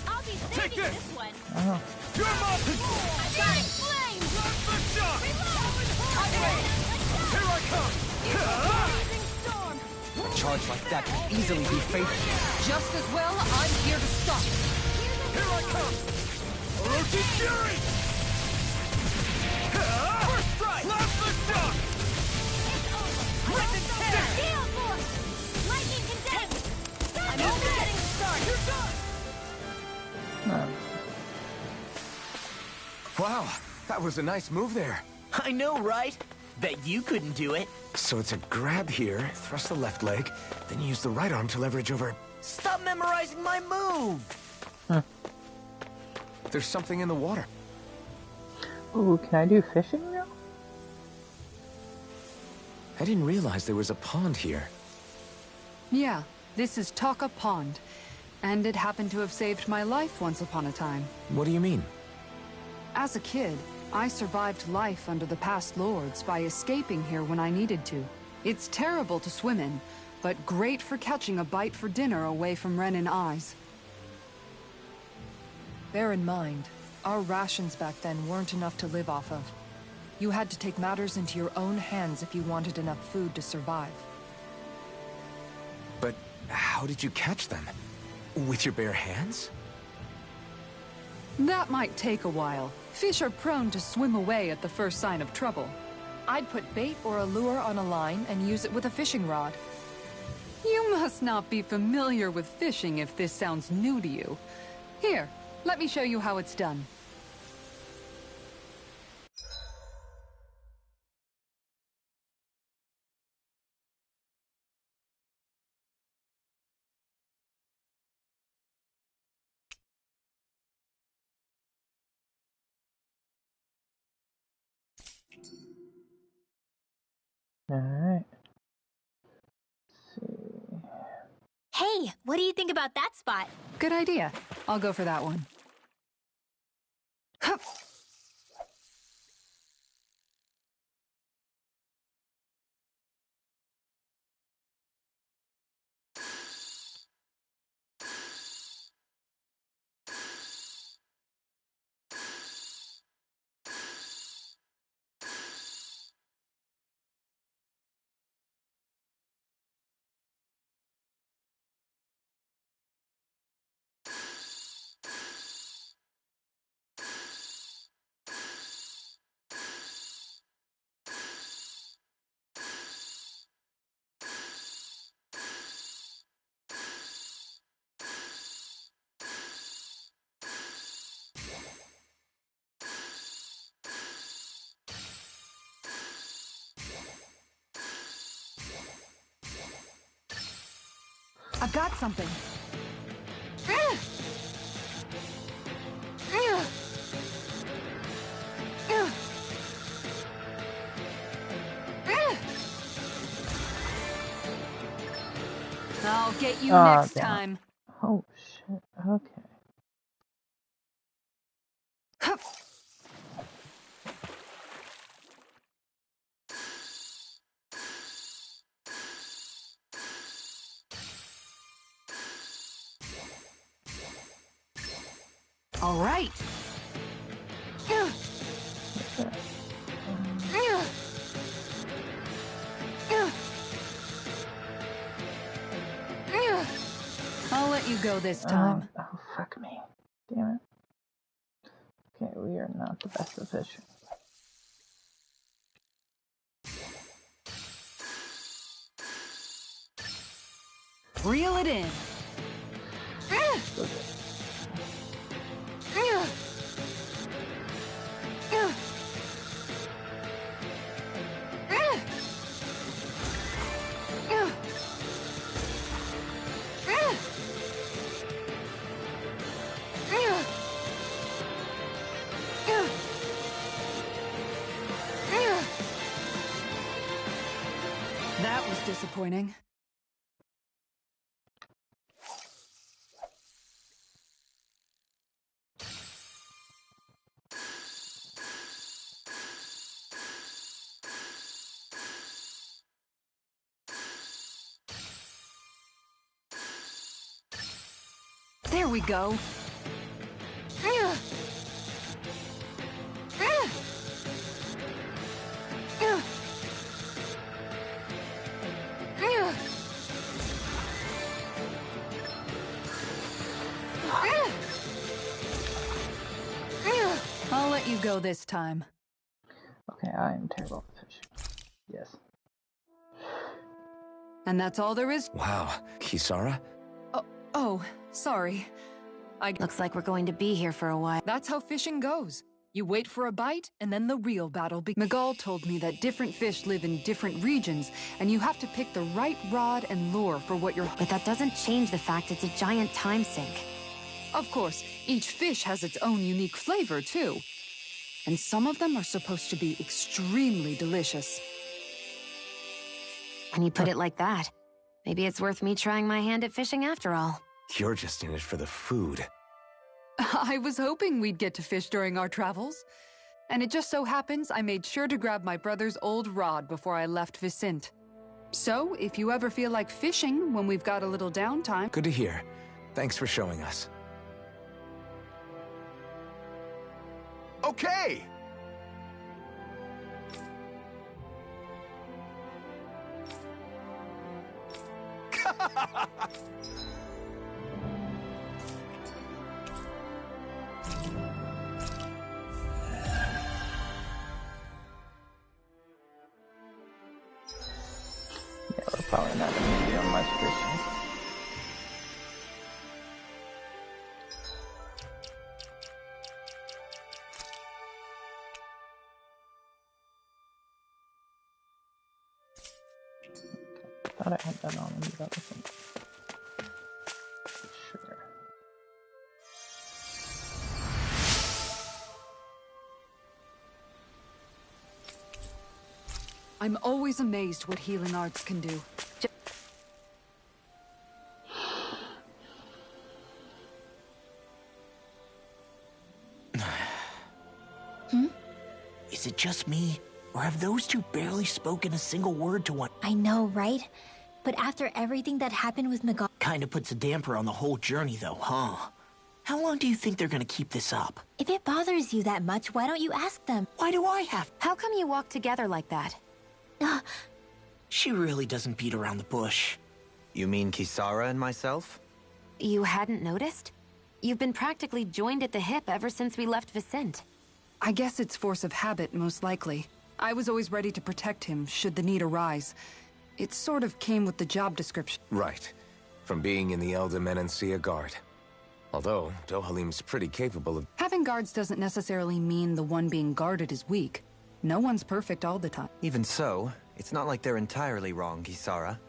I'll be saving this. this one! Oh. You're my I got it! Flame! Run the shot! I'm ready! Here I come! Blazing storm! A charge like that could easily be fatal. Just as well, I'm here to stop it. Here I come! Orochi Fury! First strike! Plasma shock! Lightning tear! Steel force! Lightning condensed! I'm only getting started! You're done! Wow, that was a nice move there. I know, right? Bet you couldn't do it. So it's a grab here, thrust the left leg, then use the right arm to leverage over... Stop memorizing my move! There's something in the water. Ooh, can I do fishing now? I didn't realize there was a pond here. Yeah, this is Taka Pond. And it happened to have saved my life once upon a time. What do you mean? As a kid, I survived life under the past lords by escaping here when I needed to. It's terrible to swim in, but great for catching a bite for dinner away from Ren and eyes. Bear in mind, our rations back then weren't enough to live off of. You had to take matters into your own hands if you wanted enough food to survive. But how did you catch them? With your bare hands? That might take a while. Fish are prone to swim away at the first sign of trouble. I'd put bait or a lure on a line and use it with a fishing rod. You must not be familiar with fishing if this sounds new to you. Here, let me show you how it's done. Alright. Let's see. Hey, what do you think about that spot? Good idea. I'll go for that one. Hup. I've got something. I'll get you next damn it. time. Oh shit, okay. Hup. All right. I'll let you go this time. Oh, fuck me. Damn it. Okay, we are not the best of fishing. Reel it in. was disappointing. There we go. I'll let you go this time. Okay, I am terrible at fishing. Yes. And that's all there is? Wow, Kisara? Oh, sorry. Looks like we're going to be here for a while. That's how fishing goes. You wait for a bite, and then the real battle begins. Miguel told me that different fish live in different regions, and you have to pick the right rod and lure for what you're... But that doesn't change the fact it's a giant time sink. Of course, each fish has its own unique flavor, too. And some of them are supposed to be extremely delicious. When you put it like that, maybe it's worth me trying my hand at fishing after all. You're just in it for the food. I was hoping we'd get to fish during our travels. And it just so happens I made sure to grab my brother's old rod before I left Vicente. So, if you ever feel like fishing when we've got a little downtime... Good to hear. Thanks for showing us. Okay! Yeah, we're probably not going to be doing much fishing. Thought I had that on me, that wasn't. Sure. I'm always amazed what healing arts can do. Is it just me? Or have those two barely spoken a single word to one? I know, right? But after everything that happened with Miguel... Kinda puts a damper on the whole journey, though, huh? How long do you think they're gonna keep this up? If it bothers you that much, why don't you ask them? Why do I have... How come you walk together like that? She really doesn't beat around the bush. You mean Kisara and myself? You hadn't noticed? You've been practically joined at the hip ever since we left Vicente. I guess it's force of habit, most likely. I was always ready to protect him, should the need arise. It sort of came with the job description. Right. From being in the Elda Menancia Guard. Although, Dohalim's pretty capable of... Having guards doesn't necessarily mean the one being guarded is weak. No one's perfect all the time. Even so, it's not like they're entirely wrong, Kisara.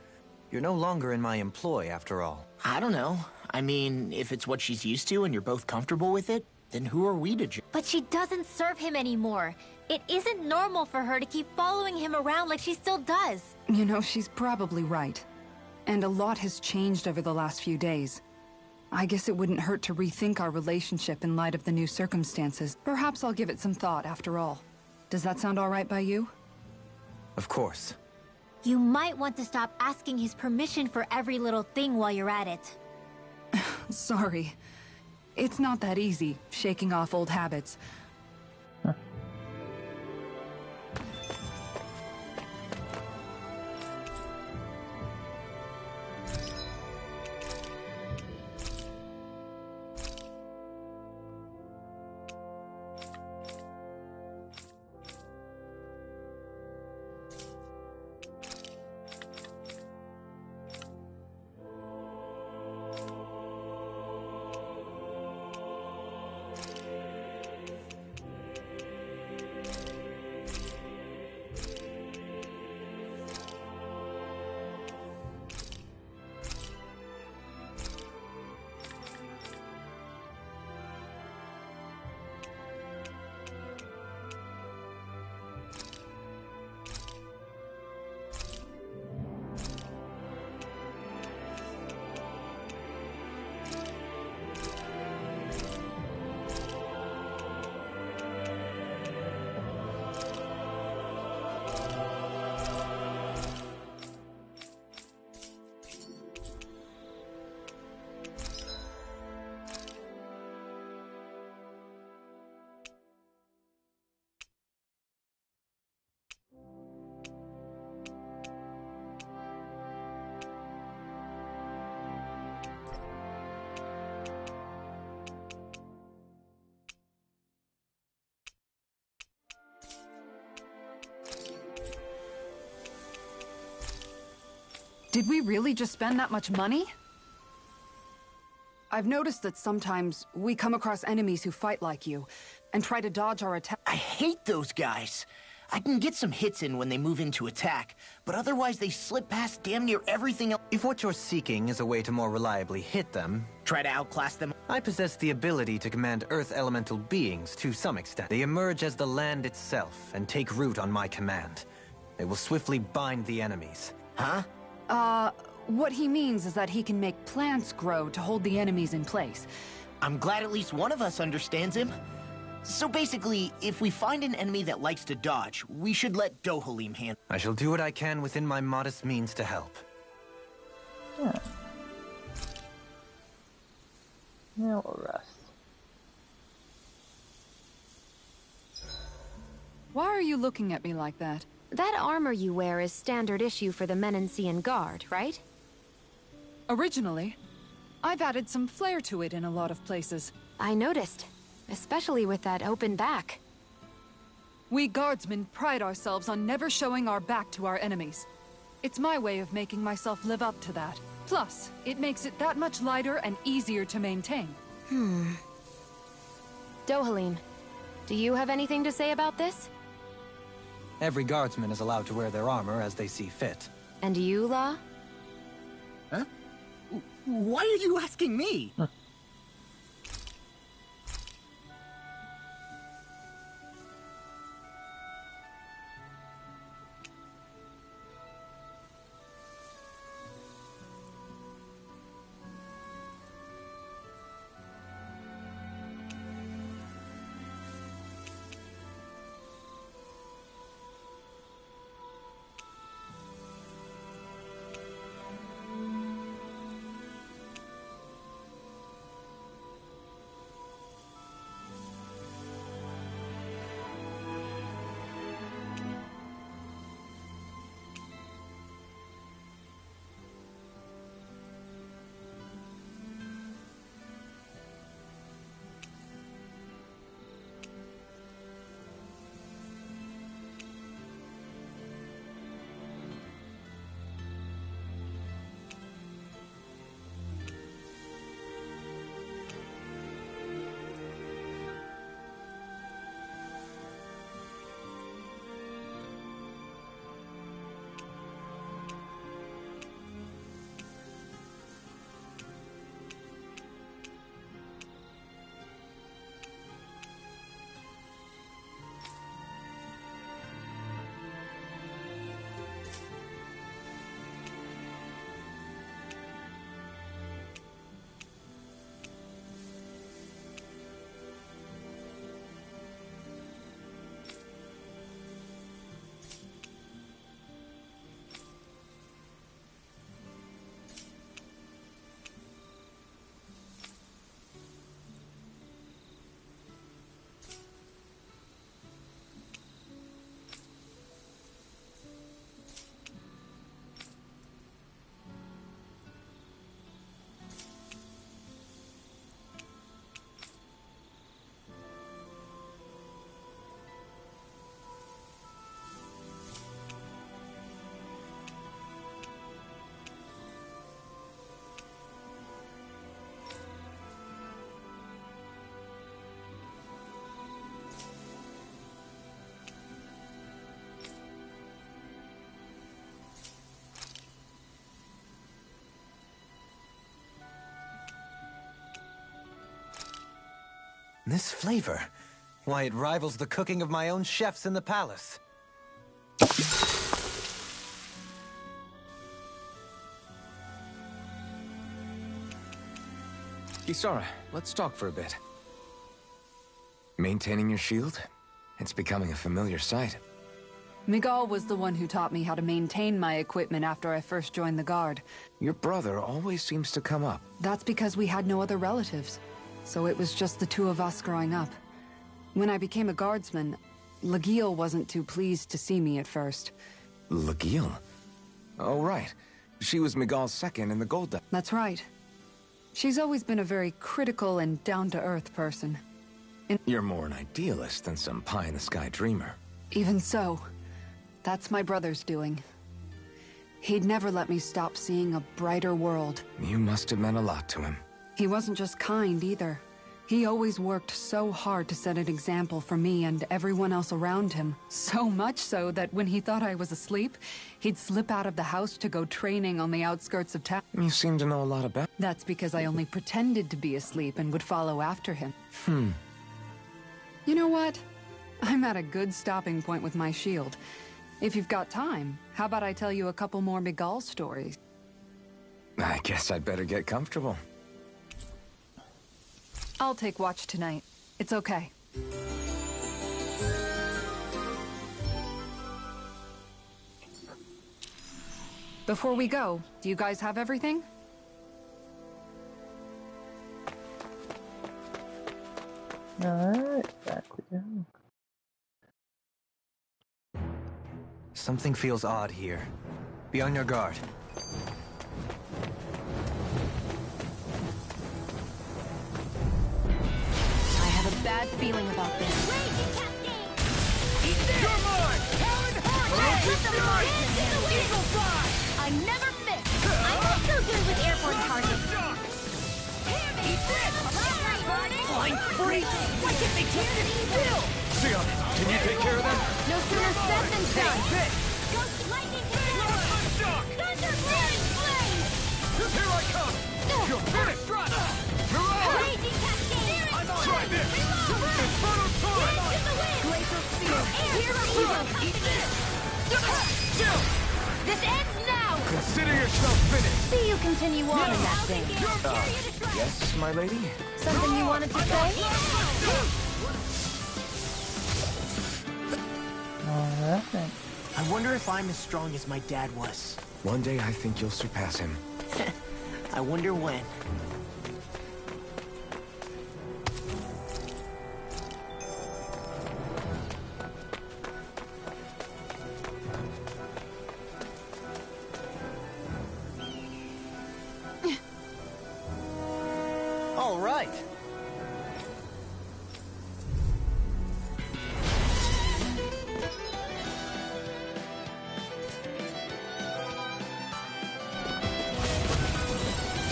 You're no longer in my employ, after all. I don't know. I mean, if it's what she's used to and you're both comfortable with it, then who are we to judge? But she doesn't serve him anymore. It isn't normal for her to keep following him around like she still does. You know, she's probably right. And a lot has changed over the last few days. I guess it wouldn't hurt to rethink our relationship in light of the new circumstances. Perhaps I'll give it some thought, after all. Does that sound all right by you? Of course. You might want to stop asking his permission for every little thing while you're at it. Sorry. It's not that easy, shaking off old habits. Did we really just spend that much money? I've noticed that sometimes we come across enemies who fight like you, and try to dodge our attack. I hate those guys. I can get some hits in when they move into attack, but otherwise they slip past damn near everything else. If what you're seeking is a way to more reliably hit them, Try to outclass them. I possess the ability to command Earth elemental beings to some extent. They emerge as the land itself and take root on my command. They will swiftly bind the enemies. Huh? What he means is that he can make plants grow to hold the enemies in place. I'm glad at least one of us understands him. So basically, if we find an enemy that likes to dodge, we should let Dohalim handle. I shall do what I can within my modest means to help. Yeah. Now we'll rest. Why are you looking at me like that? That armor you wear is standard issue for the Menancian Guard, right? Originally, I've added some flair to it in a lot of places. I noticed, especially with that open back. We guardsmen pride ourselves on never showing our back to our enemies. It's my way of making myself live up to that. Plus, it makes it that much lighter and easier to maintain. Dohalim, do you have anything to say about this? Every guardsman is allowed to wear their armor as they see fit. And you, La? Huh? Why are you asking me? This flavor, why, it rivals the cooking of my own chefs in the palace. Kisara, let's talk for a bit. Maintaining your shield? It's becoming a familiar sight. Miguel was the one who taught me how to maintain my equipment after I first joined the Guard. Your brother always seems to come up. That's because we had no other relatives. So it was just the two of us growing up. When I became a guardsman, Lagiel wasn't too pleased to see me at first. Lagiel? Oh, right. She was Miguel's second in the Gold Dust. That's right. She's always been a very critical and down-to-earth person. You're more an idealist than some pie-in-the-sky dreamer. Even so, that's my brother's doing. He'd never let me stop seeing a brighter world. You must have meant a lot to him. He wasn't just kind, either. He always worked so hard to set an example for me and everyone else around him. So much so that when he thought I was asleep, he'd slip out of the house to go training on the outskirts of town. You seem to know a lot about... That's because I only pretended to be asleep and would follow after him. You know what? I'm at a good stopping point with my shield. If you've got time, how about I tell you a couple more Miguel stories? I guess I'd better get comfortable. I'll take watch tonight. It's okay. Before we go, do you guys have everything? Alright, back we go. Something feels odd here. Be on your guard. I have a bad feeling about this. You're mine! Eagle fly! I never miss! I'm not so good with airborne targets. Flying free! Why can't they just sit still? Sion, can you take care of them? No sooner said than done. This! Ghost lightning cannon! Thunder blazing flame! Here I come! You're finished! Raging cascade! Try this! Infernal torrent! In the wind! Glacial spear! Here I Still! This ends now! Consider yourself finished! See you continue on in that thing. Yes, my lady? Something you wanted to say? Alright. I wonder if I'm as strong as my dad was. One day I think you'll surpass him. I wonder when. All right.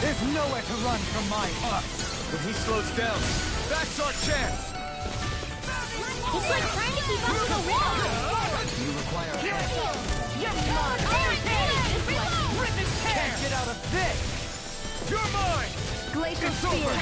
There's nowhere to run from my heart! When he slows down, that's our chance! It's like trying to keep up with a wall! You require a hand. Rip and tear! Can't get out of this! You're mine! Glacial It's spear! over.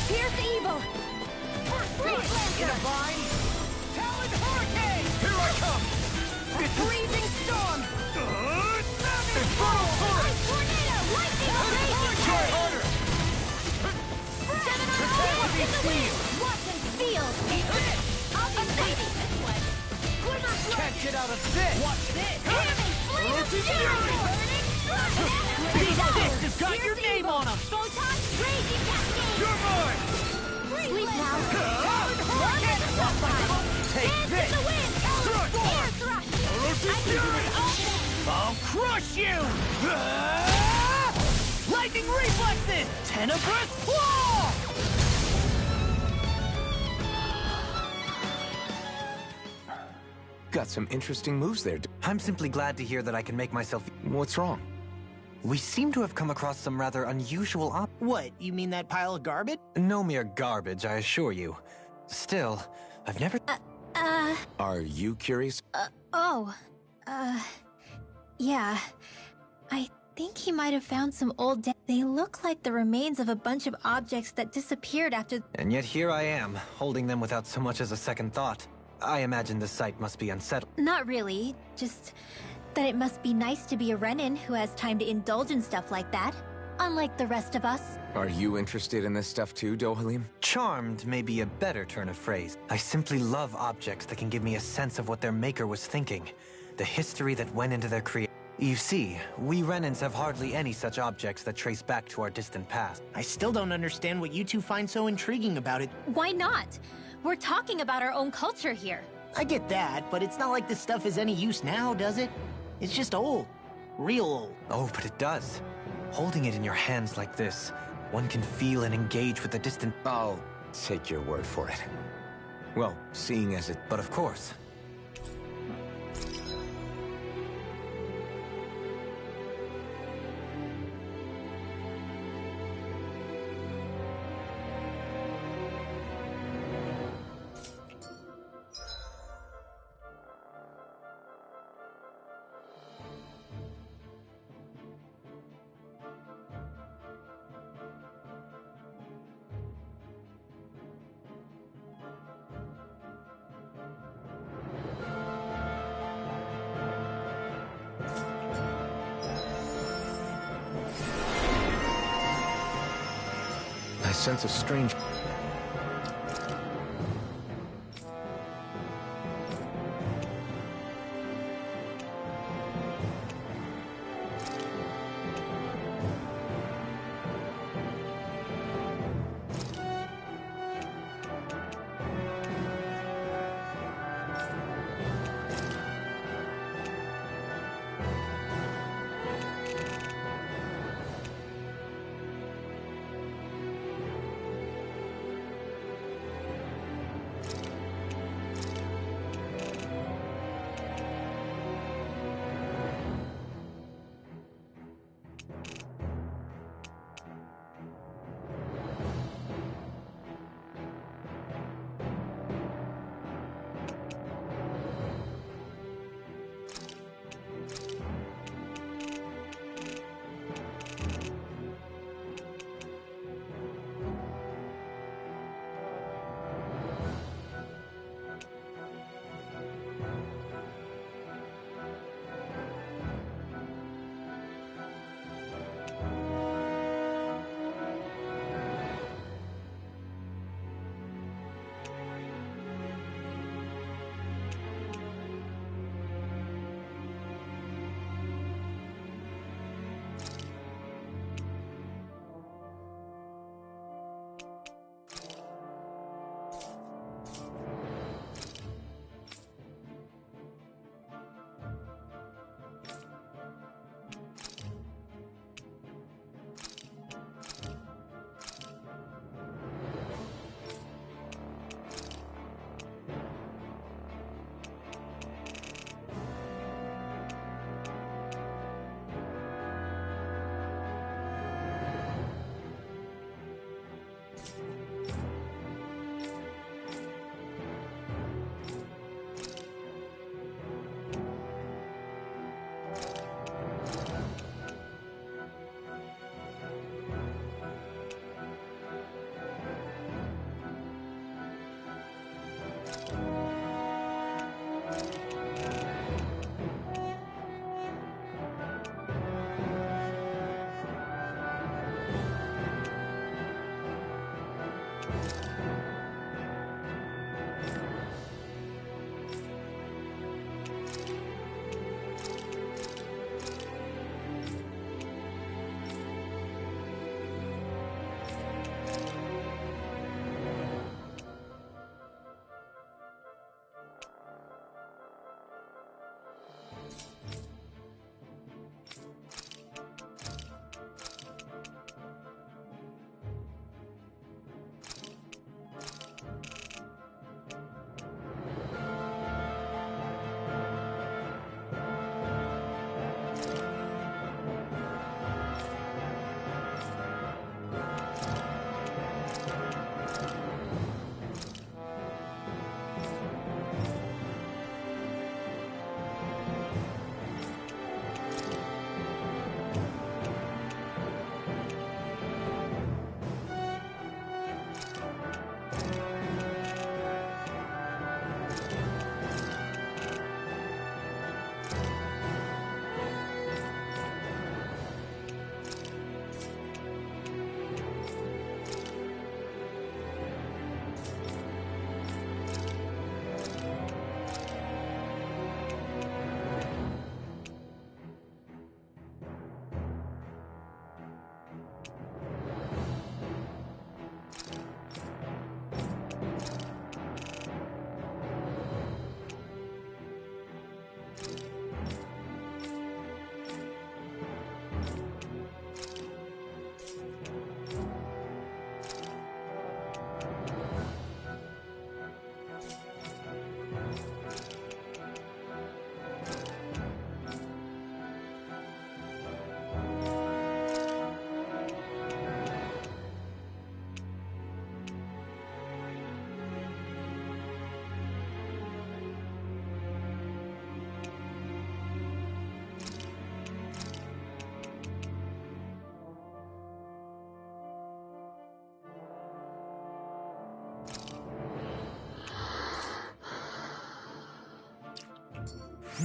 Pierce evil! In a vine! Talon hurricane! Here I come! Freezing storm! Infernal torrent! Tornado! Lightning! Try harder! Watch and feel! I'll be safe this way! Can't get out of this! Watch this! These fists have got your name on them! Photon raging cascade! You're mine! Sleep now! Take Dance this! in the wind! Air thrust! I can do it all day! I'll crush you! Lightning reflexes! Tenebrous claw! Got some interesting moves there. I'm simply glad to hear that I can make myself... What's wrong? We seem to have come across some rather unusual What, you mean that pile of garbage? No mere garbage, I assure you. Still, I've never... Are you curious? Yeah. I think he might have found some old They look like the remains of a bunch of objects that disappeared after... And yet here I am, holding them without so much as a second thought. I imagine the site must be unsettled. Not really, just that it must be nice to be a Renin who has time to indulge in stuff like that, unlike the rest of us. Are you interested in this stuff too, Dohalim? Charmed may be a better turn of phrase. I simply love objects that can give me a sense of what their maker was thinking, the history that went into their creation. You see, we Renans have hardly any such objects that trace back to our distant past. I still don't understand what you two find so intriguing about it. Why not? We're talking about our own culture here. I get that, but it's not like this stuff is any use now, does it? It's just old. Real old. Oh, but it does. Holding it in your hands like this, one can feel and engage with the distant... I'll take your word for it. Well, seeing as it... But of course. I sense a strange...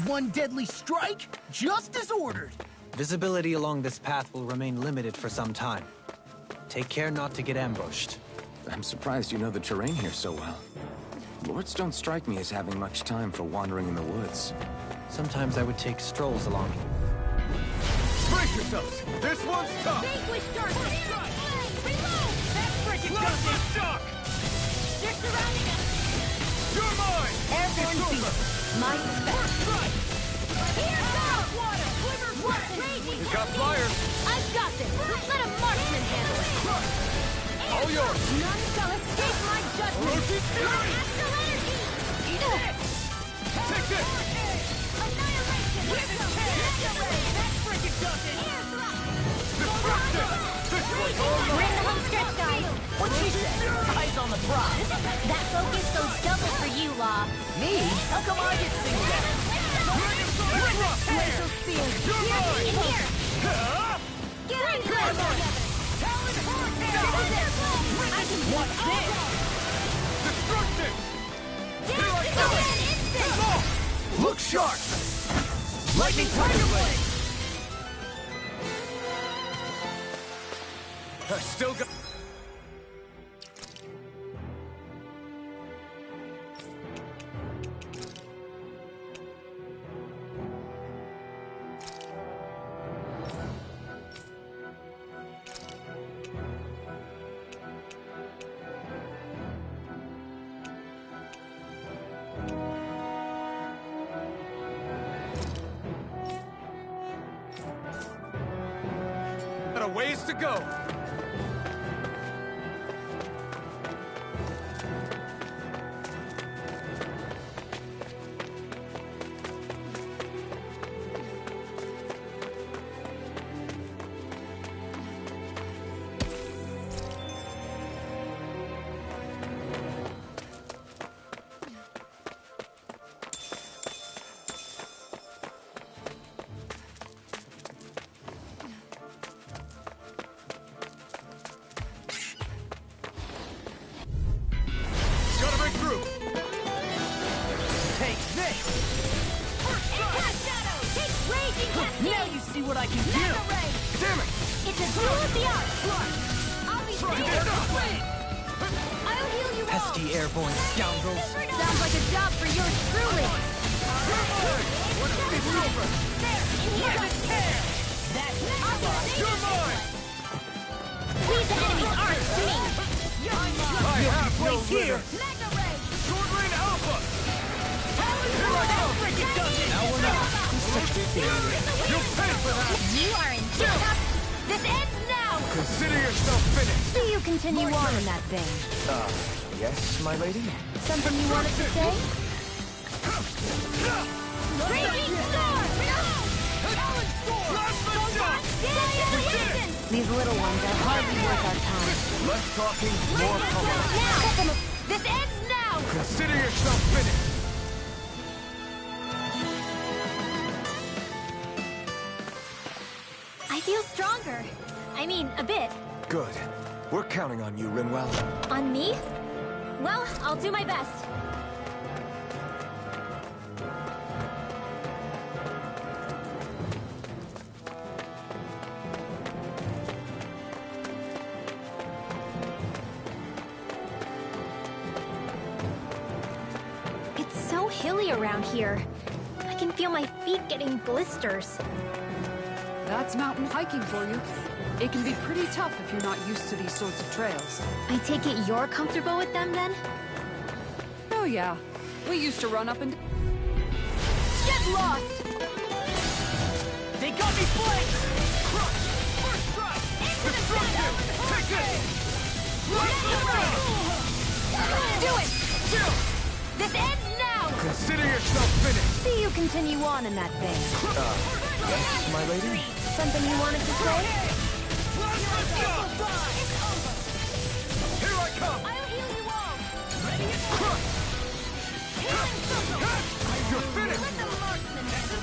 One deadly strike, just as ordered. Visibility along this path will remain limited for some time. Take care not to get ambushed. I'm surprised you know the terrain here so well. Lords don't strike me as having much time for wandering in the woods. Sometimes I would take strolls along. Brace yourselves! This one's tough! Vanquish darkness! Reload! That's freaking tough! Shock! They're surrounding us! You're mine! Airborne beast! My spec! Here goes! Water! Quiver! Raging! We got fire! I've got this! Let a marksman handle it! All yours! None shall escape my judgment! Roach's fury! Astral energy! Eat this! Take this! Annihilation! That's freaking tough! Destruction! This one's all We're yours! in the home stretch, guys! What she said? Eyes on the prize. That focus goes double for you, Law. Me? How come I get singled out? Glacial spear! In here! Get in close together! I can do What's this? Destruction! instant! Look sharp! Lightning Tiger Blade! I still got... Got a ways to go. Gotta break through. Take this! Impact Shadow! Take Raging Cascade! Now you see what I can do! Mega Ray! Damn it! It's a duel of the arts! I'll be there! I'll heal you all! Pesky airborne scoundrels. Sounds like a job for yours truly! It's over! There! In here! You're mine! Leave the enemy's arts to me! I have no here. limits! Mega Ray! Sword Rain Alpha! Here I come! Freaking does it! Now we're not. Such a failure. You'll pay for that! You are in tip-top! This ends now! Consider yourself finished! Do you continue on in that vein? Yes, my lady? Something you wanted to say? Raging Storm! These little ones are hardly worth our time. Less talking, more power. Now! This ends now! Consider yourself finished! I feel stronger. I mean, a bit. Good. We're counting on you, Rinwell. On me? Well, I'll do my best. It's so hilly around here. I can feel my feet getting blisters. That's mountain hiking for you. It can be pretty tough if you're not used to these sorts of trails. I take it you're comfortable with them then? Oh yeah. We used to run up and... Get lost! They got me flanked! First strike! Destruction! Take this! Do it! This ends now! Consider yourself finished! See you continue on in that vein. Yes, my lady? Something you wanted to say? Here I come! I'll heal you all! Crush! You're finished!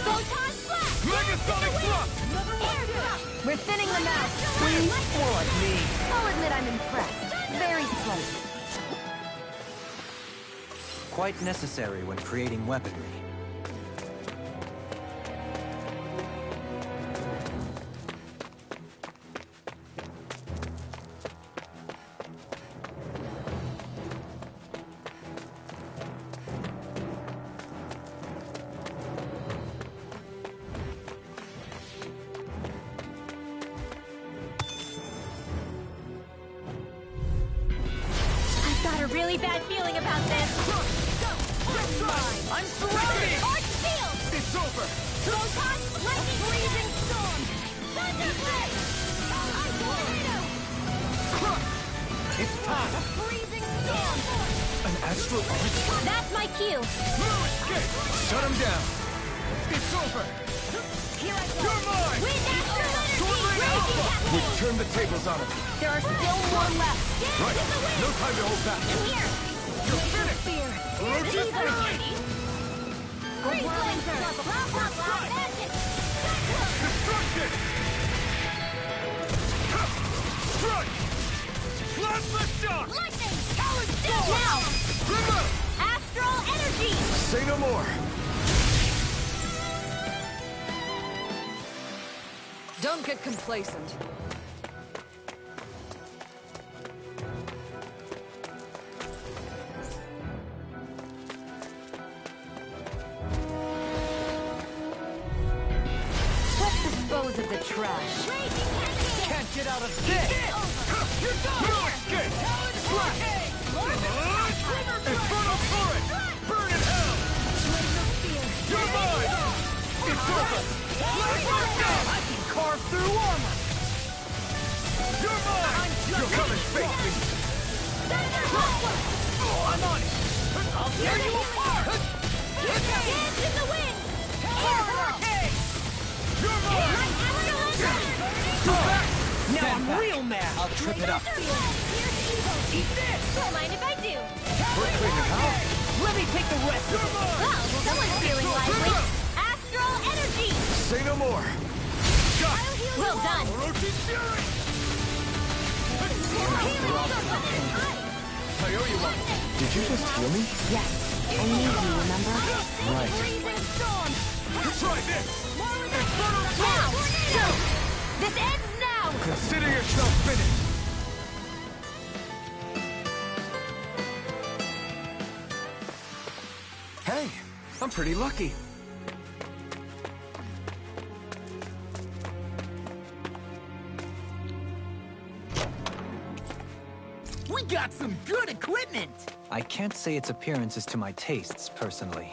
Photon Blast! Megasonic Thrust! Air Thrust! We're thinning them out. Please, more like me. I'll admit I'm impressed. Very slightly. Quite necessary when creating weaponry. really bad feeling about this. I'm surrounded! Arch field! It's over! Photon, lightning, freezing storm! Thunderblade! It's time! Freezing storm! An astral arch? That's my cue! No escape! Shut him down! It's over! Here I go! You're mine! Wind astral energy! Sword Rain Raging Alpha! cascade! We've turned the tables on him! There are still more left! Right! No time to hold back! In here! You're finished! Fear! Orochi's These are finished! Freeze laser! Blah, blah, blah! Magic! Destruction! Strike! Plasma shock! Lightning! Talon now! Remove! Astral energy! Say no more! Don't get complacent. Let's dispose of the trash. Can't get out of this! You're done! No escape! Slash! Infernal Torrent! Burn in hell! You're mine! It's over! I can carve through armor! You're mine! You're coming face me! I'm on it! I'll tear you apart! Dance in the wind! Hurricane! You're mine! Go back! Now I'm real mad! I'll trip it up. Eat this! Don't mind if I do. We're cleaning house! Let me take the rest of it! Well, someone's feeling lively. Astral energy! Say no more! Shot! Well done. Orochi's Fury! I owe you one. Did you just heal me? Yes, I need you, remember? Right. Freezing storm! Try this! Infernal Now! Torrent! This ends now! Consider yourself finished! Hey, I'm pretty lucky. We got some good equipment! I can't say its appearance is to my tastes, personally.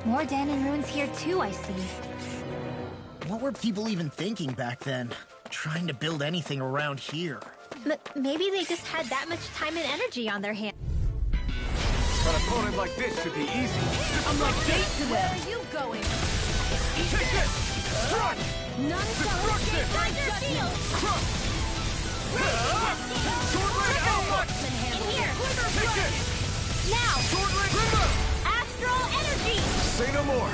More Danon ruins here too, I see. What were people even thinking back then? Trying to build anything around here. Maybe they just had that much time and energy on their hands. An opponent like this should be easy. I'm like bait to Where them! are you going? Take this! Strike! None shall escape Thunder Shield! Crush! Sword Rain Alpha! In here! Take it! Now! Sword Rain Rimmer! Astral energy! Say no more!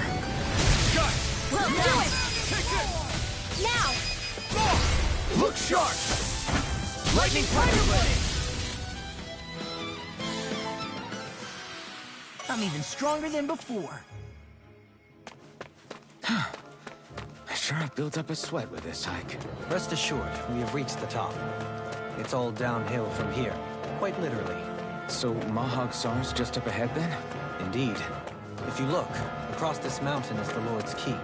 Shot! Well done! Take it! Now! More! Look sharp! Lightning Tiger Blade! I'm even stronger than before. I sure have built up a sweat with this hike. Rest assured, we have reached the top. It's all downhill from here, quite literally. So Mahag Sar's just up ahead then? Indeed. If you look, across this mountain is the Lord's Keep.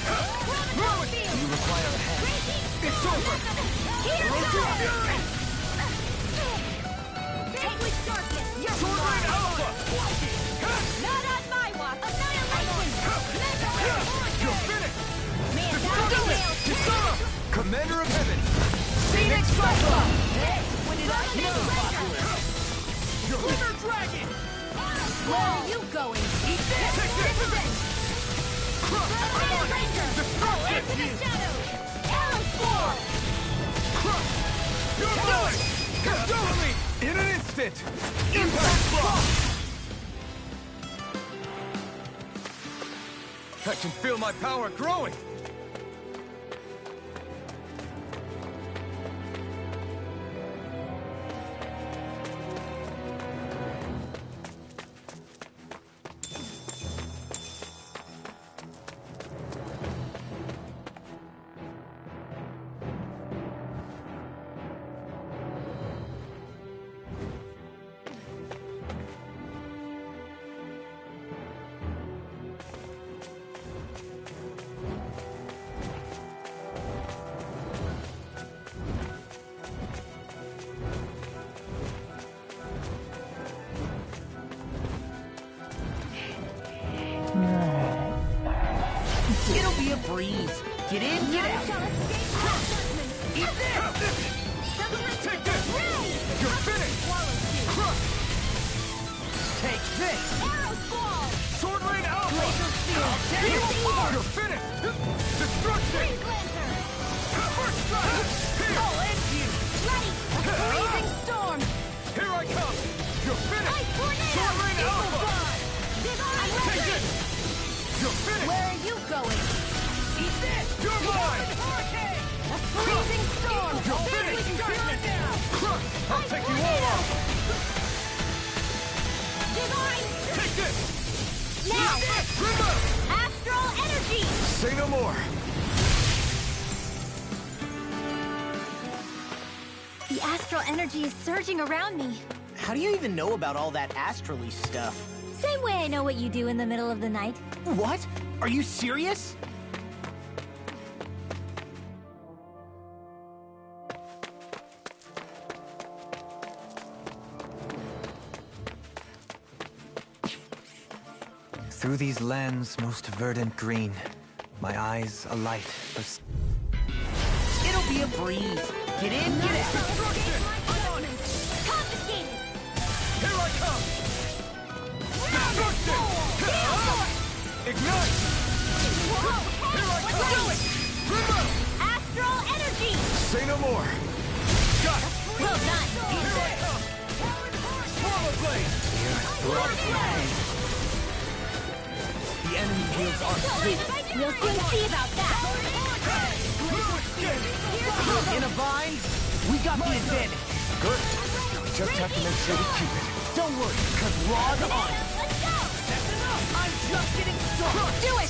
You require a hand. It's over! Here goes! Take with darkness! You're Sword Rain Alpha! not on my watch! Annihilation! You're finished! Destruction! Kisara! Commander of Heaven! Phoenix Cyclone! When did I know? Lunar Dragon! Where are you going? Eat this! Revenge! Fire Ranger! Into the shadows! Alan Storm! You're mine! Consolidate! In an instant! Impact Block! I can feel my power growing! It'll be a breeze. Get in, get out. Eat this! Take this! You're finished! Take this. Sword Rain Alpha! Laser Steel. You're finished! Destruction! First strike! Here! I'll end you. Freezing storm! Here I come! You're finished! Sword Rain Alpha! Take this! You're finished! Where are you going? Eat this! You're mine! A freezing storm! You're finished! I'll take you all out! Divine! Take this! Now! Remember! Astral energy! Say no more! The astral energy is surging around me. How do you even know about all that astrally stuff? Same way I know what you do in the middle of the night. What? Are you serious? Through these lands most verdant green, my eyes alight for... It'll be a breeze. Get in, get out. Confiscated! Here I come! Destruction! Ignite! Here I come! Remember! Astral energy! Say no more! Got it! Well done! Here I come! Swallow Blade! The enemy wields our fate. We'll soon see about that! In a bind, we got the advantage. Good. We just have to make sure we keep it. Don't worry, because Raw's on. Let's go! I'm just getting started. Do it!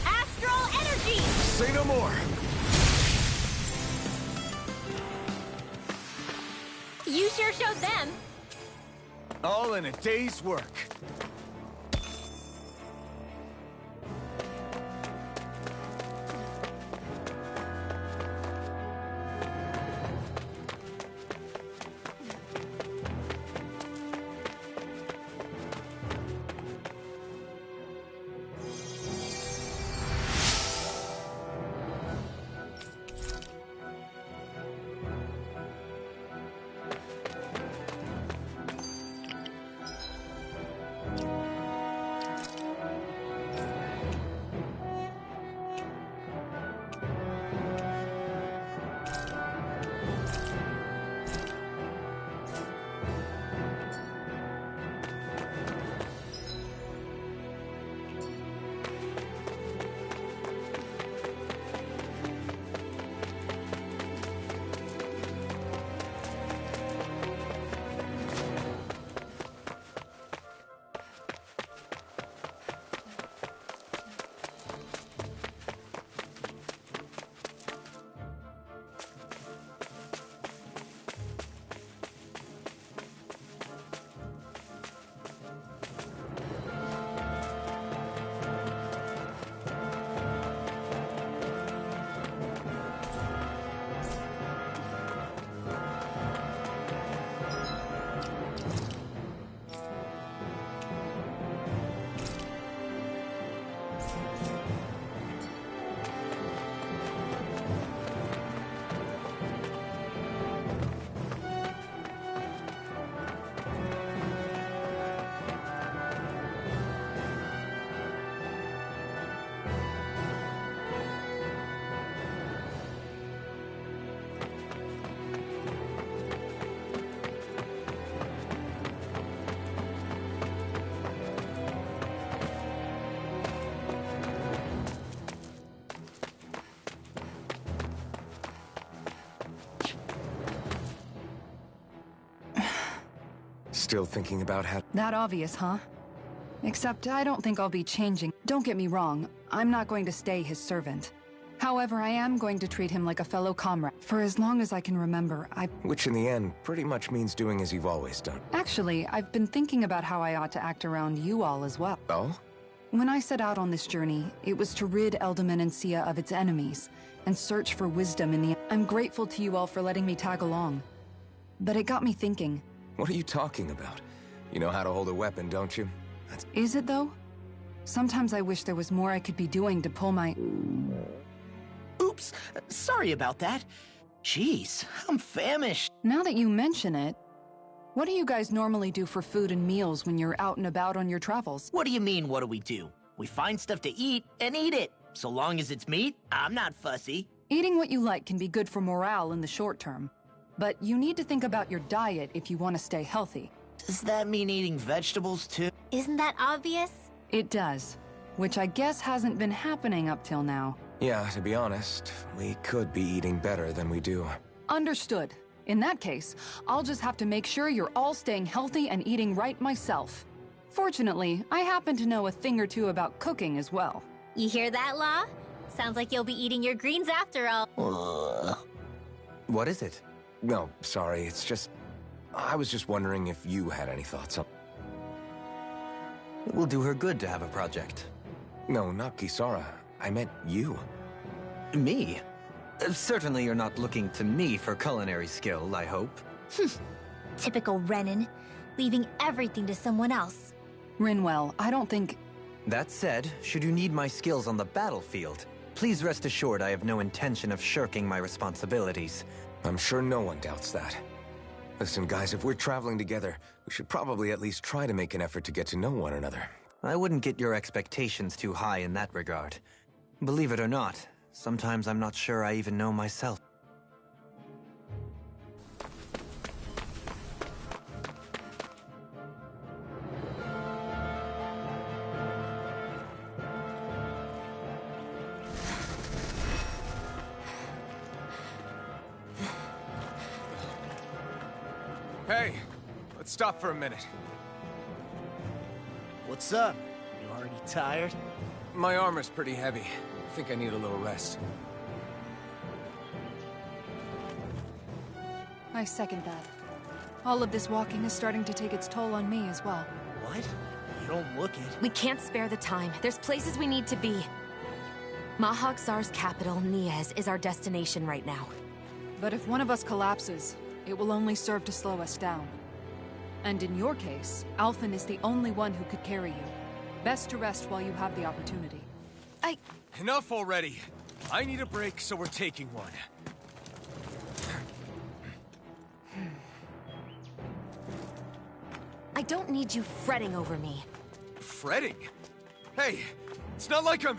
Astral energy! Say no more! You sure showed them. All in a day's work. Still thinking about how... That obvious, huh? Except I don't think I'll be changing. Don't get me wrong, I'm not going to stay his servant. However, I am going to treat him like a fellow comrade. For as long as I can remember, Which in the end pretty much means doing as you've always done. Actually, I've been thinking about how I ought to act around you all as well. Oh? When I set out on this journey, it was to rid Eldaman and Sia of its enemies, and search for wisdom in the... I'm grateful to you all for letting me tag along. But it got me thinking. What are you talking about? You know how to hold a weapon, don't you? Is it, though? Sometimes I wish there was more I could be doing to pull my... Oops, sorry about that. Jeez, I'm famished. Now that you mention it, what do you guys normally do for food and meals when you're out and about on your travels? What do you mean, what do we do? We find stuff to eat and eat it. So long as it's meat, I'm not fussy. Eating what you like can be good for morale in the short term. But you need to think about your diet if you want to stay healthy. Does that mean eating vegetables too? Isn't that obvious? It does. Which I guess hasn't been happening up till now. Yeah, to be honest, we could be eating better than we do. Understood. In that case, I'll just have to make sure you're all staying healthy and eating right myself. Fortunately, I happen to know a thing or two about cooking as well. You hear that, Law? Sounds like you'll be eating your greens after all. What is it? No, sorry, it's just... I was just wondering if you had any thoughts on... It will do her good to have a project. No, not Kisara. I meant you. Me? Certainly you're not looking to me for culinary skill, I hope. Typical Renan, leaving everything to someone else. Rinwell, I don't think... That said, should you need my skills on the battlefield, please rest assured I have no intention of shirking my responsibilities. I'm sure no one doubts that. Listen, guys, if we're traveling together, we should probably at least try to make an effort to get to know one another. I wouldn't get your expectations too high in that regard. Believe it or not, sometimes I'm not sure I even know myself. Hey, let's stop for a minute. What's up? You already tired? My armor's pretty heavy. I think I need a little rest. I second that. All of this walking is starting to take its toll on me as well. What? You don't look it. We can't spare the time. There's places we need to be. Mahag Sar's capital, Niez, is our destination right now. But if one of us collapses, it will only serve to slow us down. And in your case, Alphen is the only one who could carry you. Best to rest while you have the opportunity. Enough already! I need a break, so we're taking one. I don't need you fretting over me. Fretting? Hey, it's not like I'm...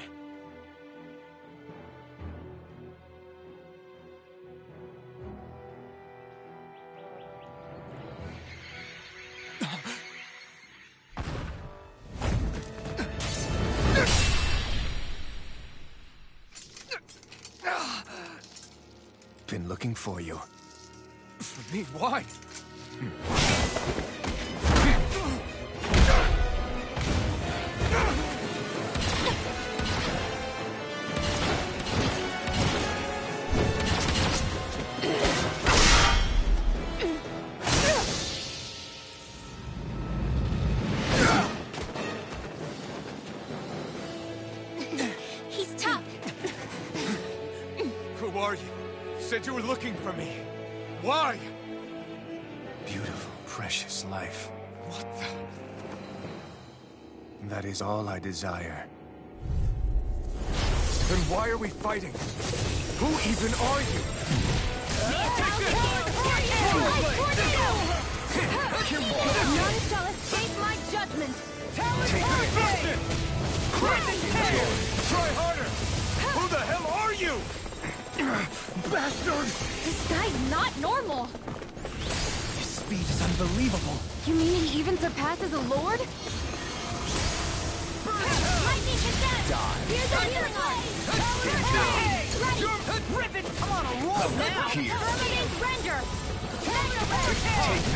Been looking for you. For me? Why? He's tough. Who are you? Said you were looking for me. Why? Beautiful, precious life. What the... That is all I desire. Then why are we fighting? Who even are you? None shall escape my judgment. Try harder! Who the hell are you? Bastard! This guy's not normal. His speed is unbelievable. You mean he even surpasses a lord? Lightning cassette! Here's a healing blade! Ribbon! I'm on a roll now! Permanent render! Take this!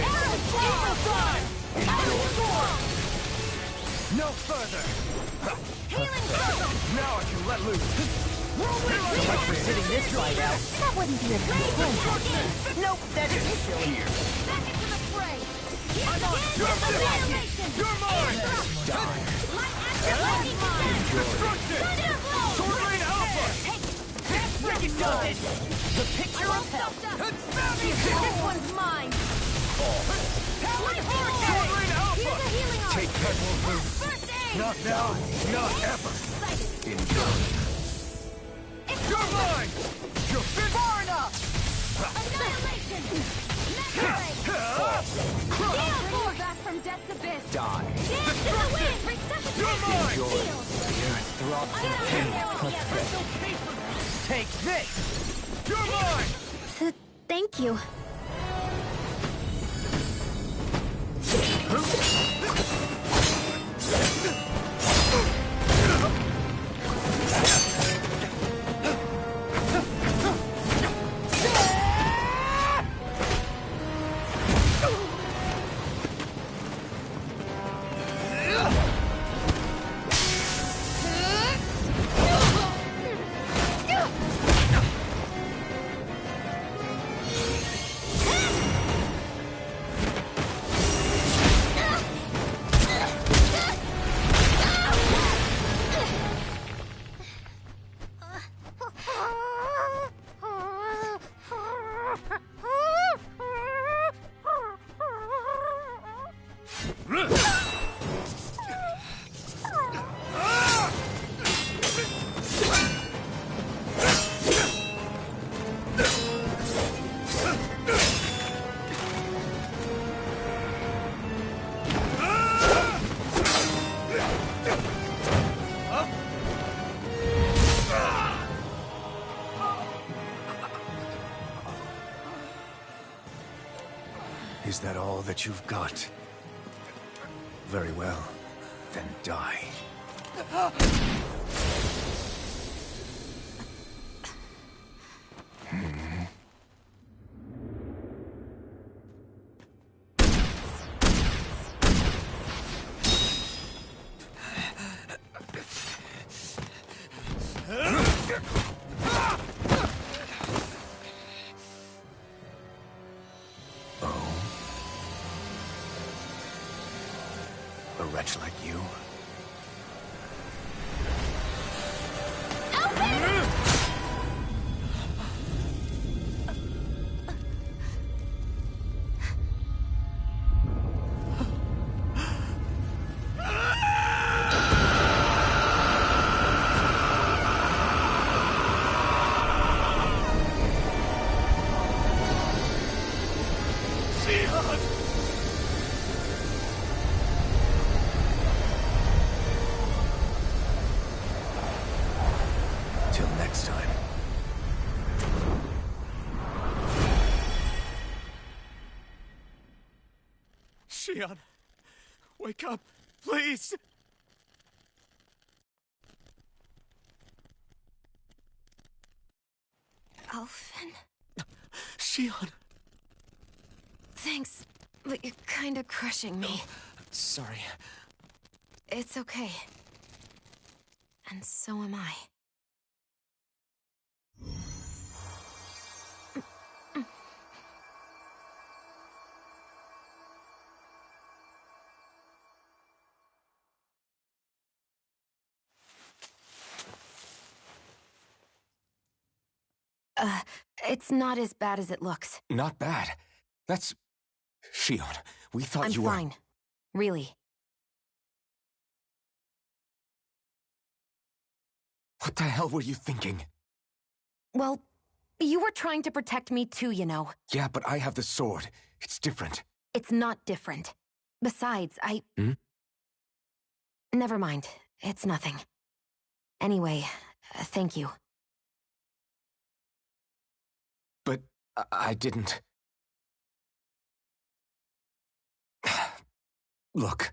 Arrow No further! Healing circle! Now I can let loose! So much for sitting this fight out. That wouldn't be a good Nope, that isn't silly. Here! Back into the fray! I'm on! You're mine! You're mine! Die! Light active lightning mine! Destruction! Thunder blow! Sword Rain Alpha! That freaking does it! The picture of hell. This one's mine! Sword Rain Alpha! Here's a healing arm! Take that, Wolverine! First aid! Not now, not ever! Excited! Endure! You're mine! You're fit far enough! Annihilation! Megaray! Bring you back from death's abyss! Die! Dance in the wind! Resuscitate! You're mine! Shield! The earth throbs in pain. Take this! You're mine! Thank you. Is that all that you've got? Very well. Then die. A wretch like you? Till next time. Shion, wake up, please! Alphen? Shion! Thanks, but you're kinda crushing me. Sorry. It's okay. And so am I. It's not as bad as it looks. Not bad. That's... Shion, we thought I'm you were... fine. Really. What the hell were you thinking? Well, you were trying to protect me too, you know. Yeah, but I have the sword. It's different. It's not different. Besides, Never mind. It's nothing. Anyway, thank you. But I didn't... Look,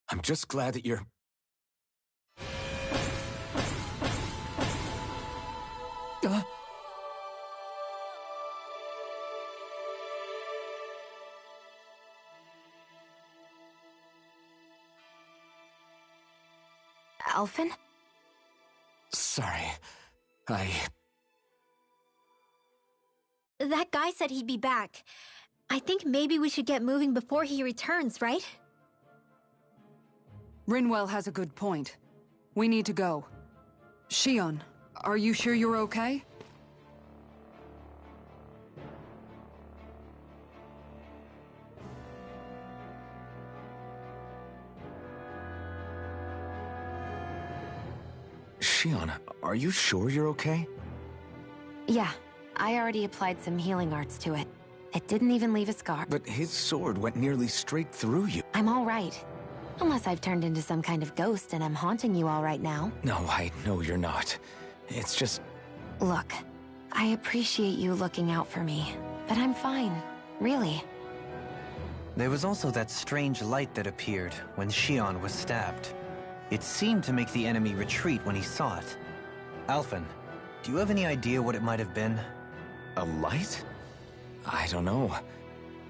I'm just glad that you're... Alphen? Sorry. That guy said he'd be back. I think maybe we should get moving before he returns, right? Rinwell has a good point. We need to go. Shion, are you sure you're okay? Shion, are you sure you're okay? Yeah, I already applied some healing arts to it. It didn't even leave a scar. But his sword went nearly straight through you. I'm all right. Unless I've turned into some kind of ghost and I'm haunting you all right now. No, I know you're not. It's just... Look, I appreciate you looking out for me, but I'm fine. Really. There was also that strange light that appeared when Shion was stabbed. It seemed to make the enemy retreat when he saw it. Alphen, do you have any idea what it might have been? A light? I don't know.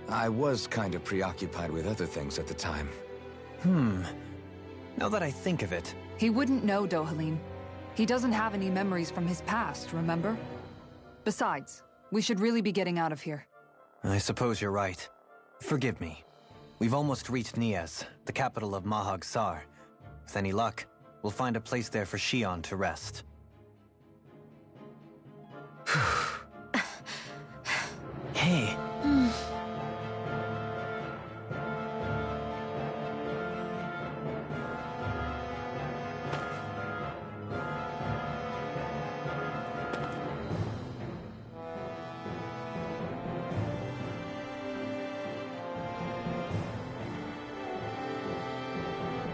I was kind of preoccupied with other things at the time. Now that I think of it... He wouldn't know, Dohalim. He doesn't have any memories from his past, remember? Besides, we should really be getting out of here. I suppose you're right. Forgive me. We've almost reached Niez, the capital of Mahag Saar. With any luck, we'll find a place there for Shion to rest. Hey,